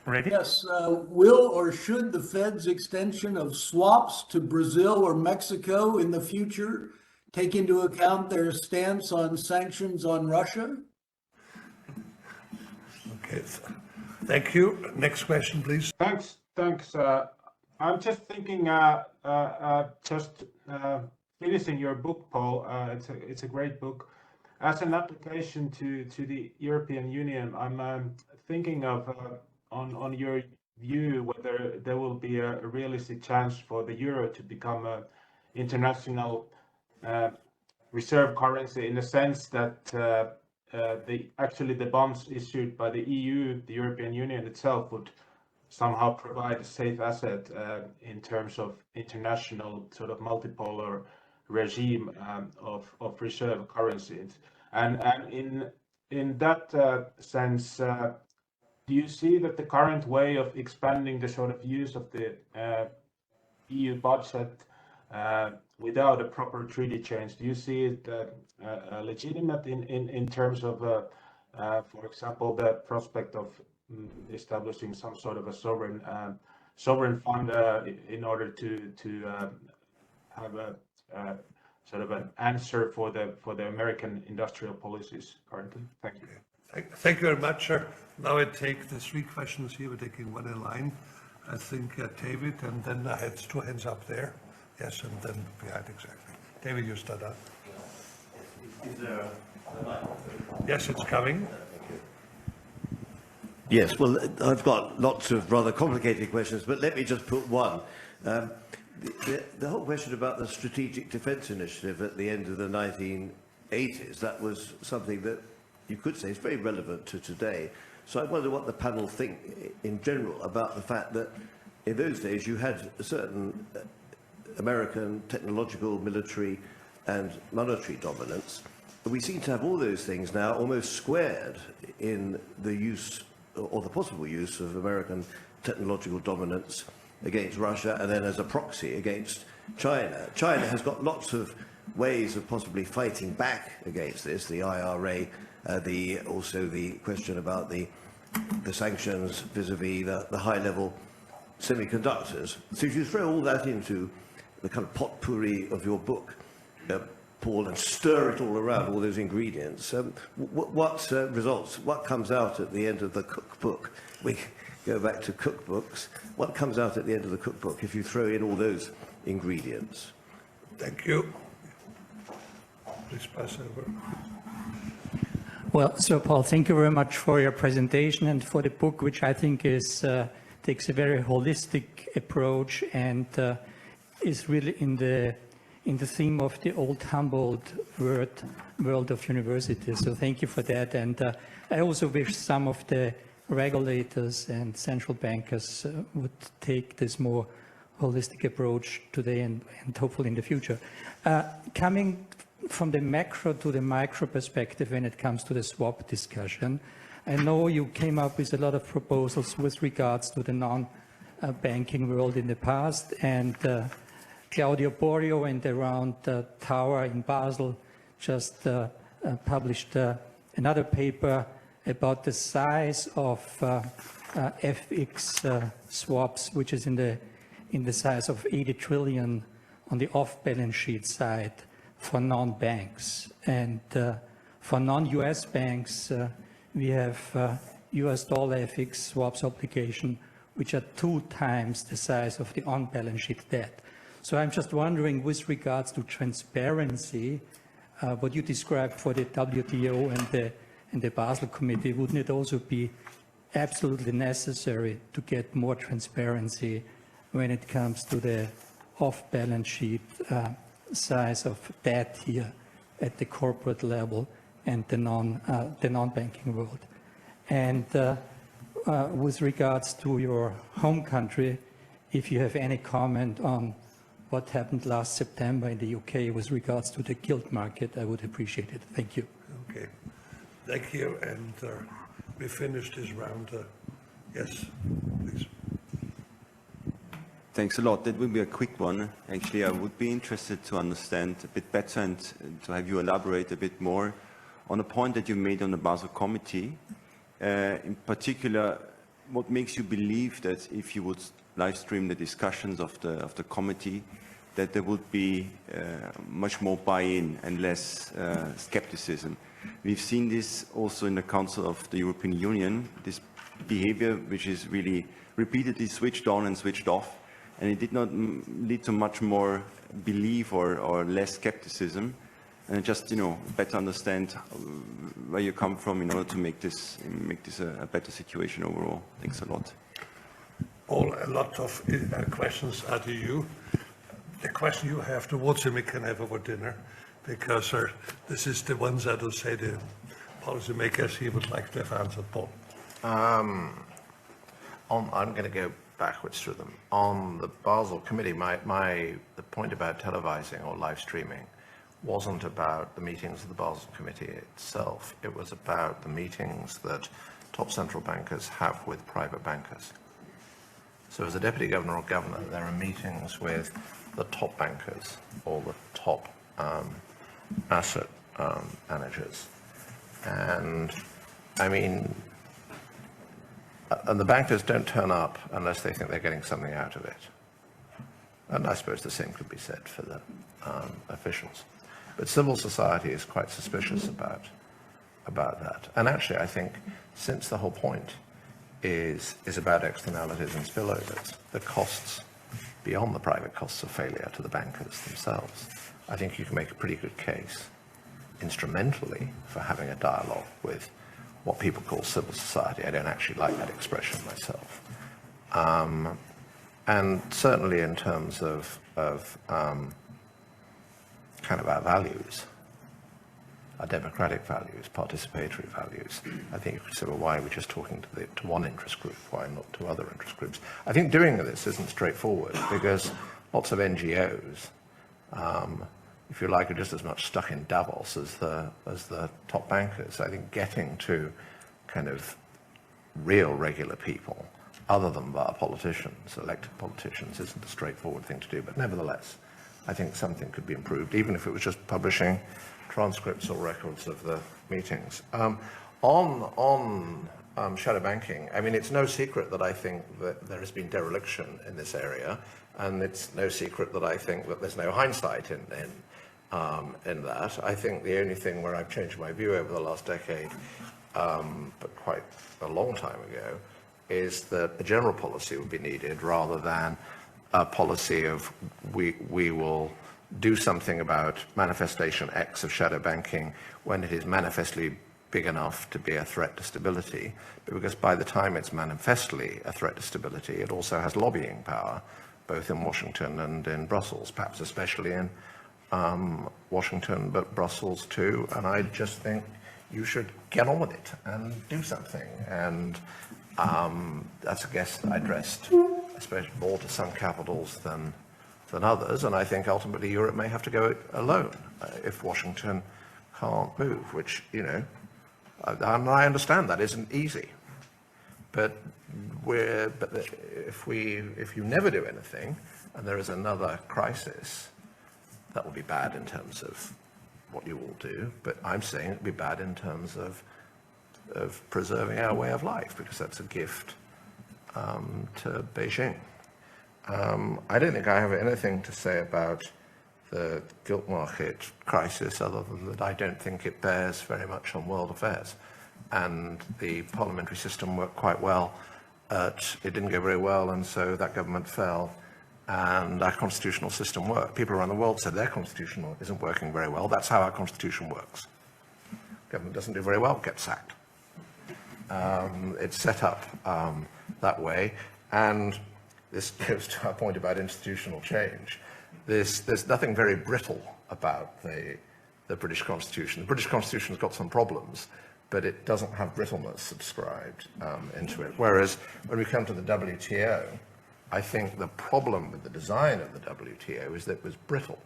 Ready? Yes. Will or should the Fed's extension of swaps to Brazil or Mexico in the future take into account their stance on sanctions on Russia? Okay. Thank you. Next question, please. Thanks. I'm just thinking, finishing your book, Paul. It's a great book. As an application to the European Union, I'm thinking of on your view whether there will be a realistic chance for the euro to become an international reserve currency, in the sense that the bonds issued by the EU, the European Union itself, would somehow provide a safe asset in terms of international sort of multipolar regime of reserve currencies. And in that sense, do you see that the current way of expanding the sort of use of the EU budget without a proper treaty change, do you see it legitimate in terms of, for example, the prospect of establishing some sort of a sovereign fund in order to have a sort of an answer for the American industrial policies currently? Thank you. Thank you very much. Now I take the three questions here. We're taking one in line. I think David, and then I had two hands up there. Yes, and then behind, exactly. David, you start out. Is there a microphone? Yes, it's coming. Yes, well, I've got lots of rather complicated questions, but let me just put one. The whole question about the Strategic Defence Initiative at the end of the 1980s, that was something that you could say is very relevant to today. So I wonder what the panel think in general about the fact that in those days you had a certain American technological, military and monetary dominance. But we seem to have all those things now almost squared in the use or the possible use of American technological dominance against Russia, and then as a proxy against China. China has got lots of ways of possibly fighting back against this, the IRA, also the question about the sanctions vis-a-vis the high-level semiconductors. So if you throw all that into the kind of potpourri of your book, Paul, and stir it all around, all those ingredients, what results, what comes out at the end of the cookbook? We go back to cookbooks. What comes out at the end of the cookbook if you throw in all those ingredients? Thank you. Please pass over. Well, so Paul, thank you very much for your presentation and for the book, which I think is takes a very holistic approach and is really in the theme of the old Humboldt world of universities. So thank you for that. And I also wish some of the regulators and central bankers would take this more holistic approach today and hopefully in the future. Coming from the macro to the micro perspective when it comes to the swap discussion, I know you came up with a lot of proposals with regards to the non-banking world in the past, and Claudio Borio and the Round Tower in Basel just published another paper about the size of FX swaps, which is in the size of 80 trillion on the off-balance sheet side for non-banks. And for non-US banks, we have US dollar FX swaps obligation, which are 2 times the size of the on-balance sheet debt. So I'm just wondering, with regards to transparency, what you described for the WTO and the Basel Committee, wouldn't it also be absolutely necessary to get more transparency when it comes to the off-balance sheet size of debt here at the corporate level and the non-banking world? And with regards to your home country, if you have any comment on what happened last September in the UK with regards to the gilt market, I would appreciate it. Thank you. Okay, thank you. And we finished this round. Yes, please. Thanks a lot. That will be a quick one. Actually, I would be interested to understand a bit better and to have you elaborate a bit more on a point that you made on the Basel Committee. In particular, what makes you believe that if you would live stream the discussions of the committee, that there would be much more buy-in and less skepticism? We've seen this also in the Council of the European Union, this behavior which is really repeatedly switched on and switched off, and it did not lead to much more belief or less skepticism. And just, better understand where you come from in order to make this a better situation overall. Thanks a lot. A lot of questions are to you. The question you have towards him, we can have over dinner, because this is the ones that will say the policymakers he would like to have answered. Paul. I'm going to go backwards through them. On the Basel Committee, the point about televising or live streaming wasn't about the meetings of the Basel Committee itself. It was about the meetings that top central bankers have with private bankers. So as a deputy governor or governor, there are meetings with the top bankers or the top asset managers. And I mean, and the bankers don't turn up unless they think they're getting something out of it. And I suppose the same could be said for the officials. But civil society is quite suspicious about that. And actually, I think since the whole point is about externalities and spillovers, the costs beyond the private costs of failure to the bankers themselves, I think you can make a pretty good case instrumentally for having a dialogue with what people call civil society. I don't actually like that expression myself. And certainly in terms of kind of our values, our democratic values, participatory values, I think you could say, well, why are we just talking to one interest group? Why not to other interest groups? I think doing this isn't straightforward because lots of NGOs, if you like, are just as much stuck in Davos as the top bankers. I think getting to kind of real regular people, other than via politicians, elected politicians, isn't a straightforward thing to do. But nevertheless, I think something could be improved, even if it was just publishing transcripts or records of the meetings. On shadow banking, I mean, it's no secret that I think that there has been dereliction in this area, and it's no secret that I think that there's no hindsight in that. I think the only thing where I've changed my view over the last decade, but quite a long time ago, is that a general policy would be needed rather than a policy of we will do something about manifestation X of shadow banking when it is manifestly big enough to be a threat to stability, because by the time it's manifestly a threat to stability, it also has lobbying power, both in Washington and in Brussels, perhaps especially in Washington, but Brussels too. And I just think you should get on with it and do something. And that's a guess I addressed, especially more to some capitals than others. And I think ultimately Europe may have to go alone if Washington can't move, which, and I understand that isn't easy. But if you never do anything, and there is another crisis, that will be bad in terms of what you all do, but I'm saying it would be bad in terms of preserving our way of life, because that's a gift to Beijing. I don't think I have anything to say about the gilt market crisis other than that I don't think it bears very much on world affairs. And the parliamentary system worked quite well. It didn't go very well, and so that government fell. And our constitutional system worked. People around the world said their constitution isn't working very well. That's how our constitution works. Government doesn't do very well, gets sacked. It's set up that way. And this goes to our point about institutional change. There's nothing very brittle about the British Constitution. The British Constitution's got some problems, but it doesn't have brittleness subscribed into it. Whereas when we come to the WTO, I think the problem with the design of the WTO is that it was brittle.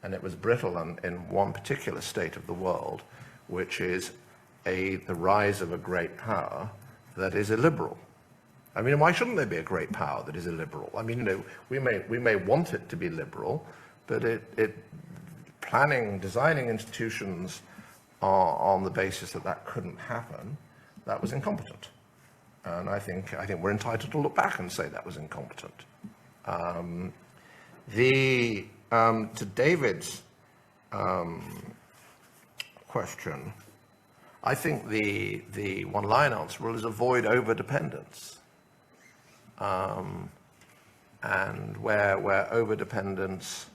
And it was brittle in one particular state of the world, which is the rise of a great power that is illiberal. I mean, why shouldn't there be a great power that is illiberal? I mean, you know, we may want it to be liberal, but designing institutions on the basis that couldn't happen, that was incompetent. And I think we're entitled to look back and say that was incompetent. To David's question, I think the one-line answer is avoid over-dependence. And where over-dependence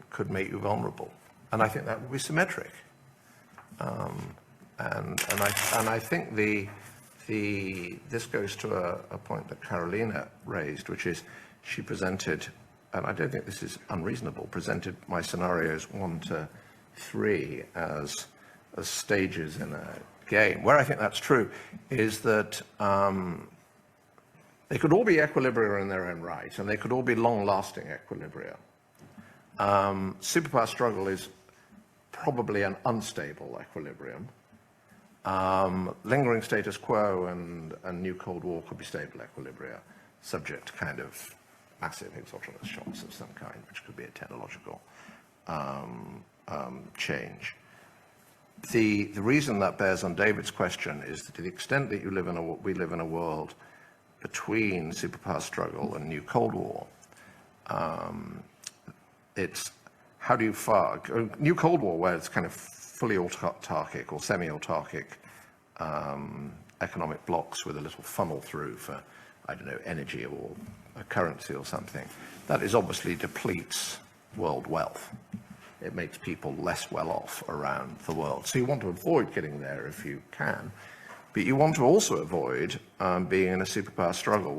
could make you vulnerable. And I think that would be symmetric. And I think this goes to a point that Karolina raised, which is she presented, and I don't think this is unreasonable, presented my scenarios 1 to 3 as stages in a game. Where I think that's true is that they could all be equilibria in their own right, and they could all be long-lasting equilibria. Superpower struggle is probably an unstable equilibrium. Lingering status quo and new Cold War could be stable equilibria, subject to kind of massive exogenous shocks of some kind, which could be a technological change. The reason that bears on David's question is that to the extent that we live in a world between superpower struggle and new Cold War, it's how do you new Cold War, where it's kind of fully autarkic or semi-autarkic economic blocks with a little funnel through for, I don't know, energy or a currency or something, that is obviously depletes world wealth. It makes people less well off around the world. So you want to avoid getting there if you can, but you want to also avoid being in a superpower struggle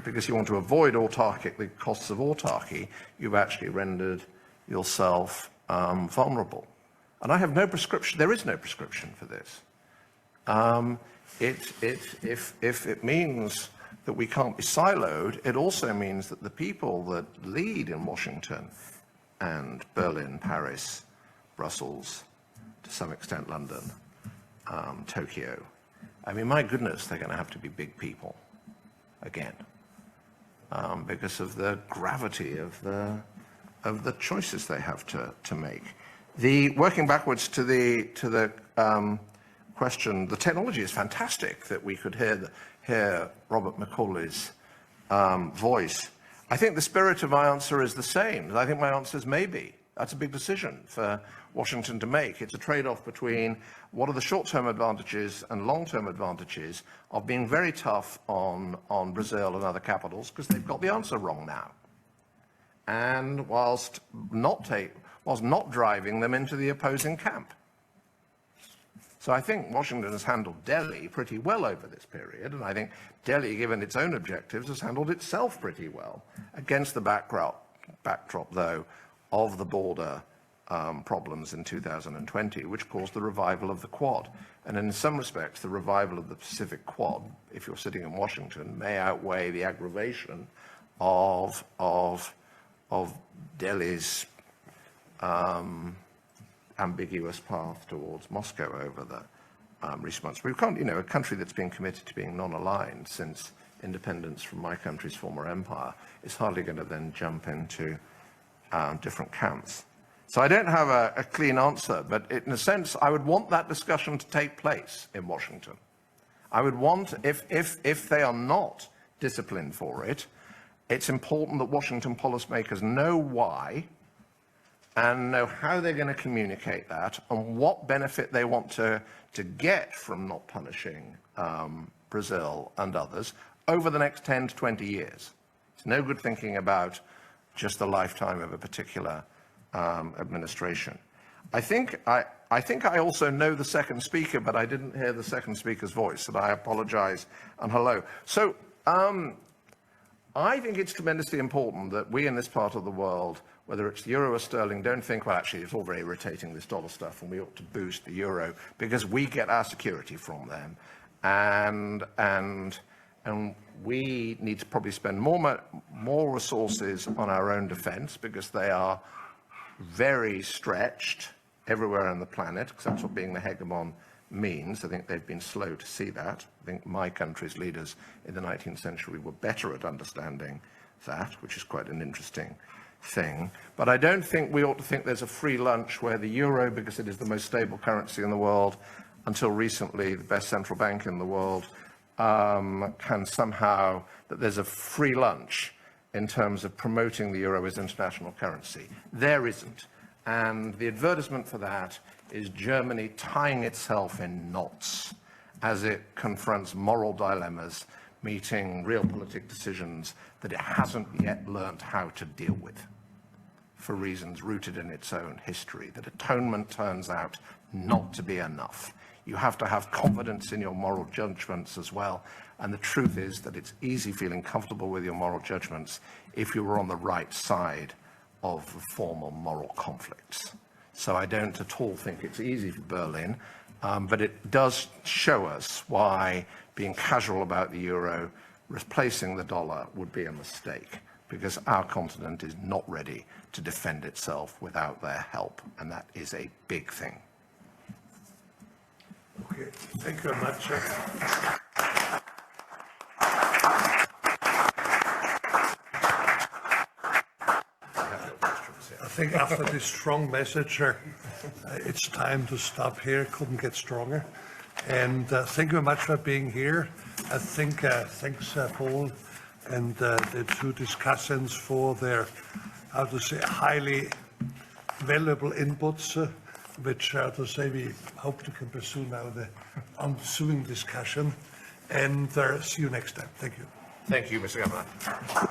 because you want to avoid the costs of autarky, you've actually rendered yourself vulnerable. And I have no prescription, there is no prescription for this. If it means that we can't be siloed, it also means that the people that lead in Washington and Berlin, Paris, Brussels, to some extent London, Tokyo, I mean, my goodness, they're going to have to be big people again because of the gravity of the choices they have to make. Working backwards to the question, the technology is fantastic that we could hear Robert Macaulay's voice. I think the spirit of my answer is the same. I think my answer is maybe. That's a big decision for Washington to make. It's a trade-off between what are the short-term advantages and long-term advantages of being very tough on Brazil and other capitals, because they've got the answer wrong now. And whilst not driving them into the opposing camp. So I think Washington has handled Delhi pretty well over this period, and I think Delhi, given its own objectives, has handled itself pretty well against the backdrop though, of the border problems in 2020, which caused the revival of the Quad. And in some respects, the revival of the Pacific Quad, if you're sitting in Washington, may outweigh the aggravation of Delhi's ambiguous path towards Moscow over the recent months. We've got, a country that's been committed to being non-aligned since independence from my country's former empire is hardly going to then jump into different camps. So I don't have a clean answer, but in a sense, I would want that discussion to take place in Washington. I would want, if they are not disciplined for it, it's important that Washington policymakers know why and know how they're going to communicate that and what benefit they want to get from not punishing Brazil and others over the next 10 to 20 years. It's no good thinking about just the lifetime of a particular administration. I think I also know the second speaker, but I didn't hear the second speaker's voice, and I apologize, and hello. So I think it's tremendously important that we in this part of the world, whether it's the euro or sterling, don't think, well, actually, it's all very irritating, this dollar stuff, and we ought to boost the euro, because we get our security from them. And we need to probably spend more resources on our own defense, because they are very stretched everywhere on the planet, because that's what being the hegemon means. I think they've been slow to see that. I think my country's leaders in the 19th century were better at understanding that, which is quite an interesting thing. But I don't think we ought to think there's a free lunch where the euro, because it is the most stable currency in the world, until recently the best central bank in the world, can somehow, that there's a free lunch in terms of promoting the euro as international currency. There isn't. And the advertisement for that is Germany tying itself in knots as it confronts moral dilemmas, meeting realpolitik decisions that it hasn't yet learned how to deal with, for reasons rooted in its own history. That atonement turns out not to be enough. You have to have confidence in your moral judgments as well. And the truth is that it's easy feeling comfortable with your moral judgments if you were on the right side of the formal moral conflicts. So I don't at all think it's easy for Berlin, but it does show us why being casual about the euro, replacing the dollar, would be a mistake, because our continent is not ready to defend itself without their help, and that is a big thing. Okay, thank you very much. I think after this strong message, it's time to stop here. Couldn't get stronger. And thank you very much for being here. I think thanks Paul and the two discussants for their, how to say, highly valuable inputs, which, how to say, we hope to can pursue now the ensuing discussion. And see you next time. Thank you. Thank you, Mr. Governor.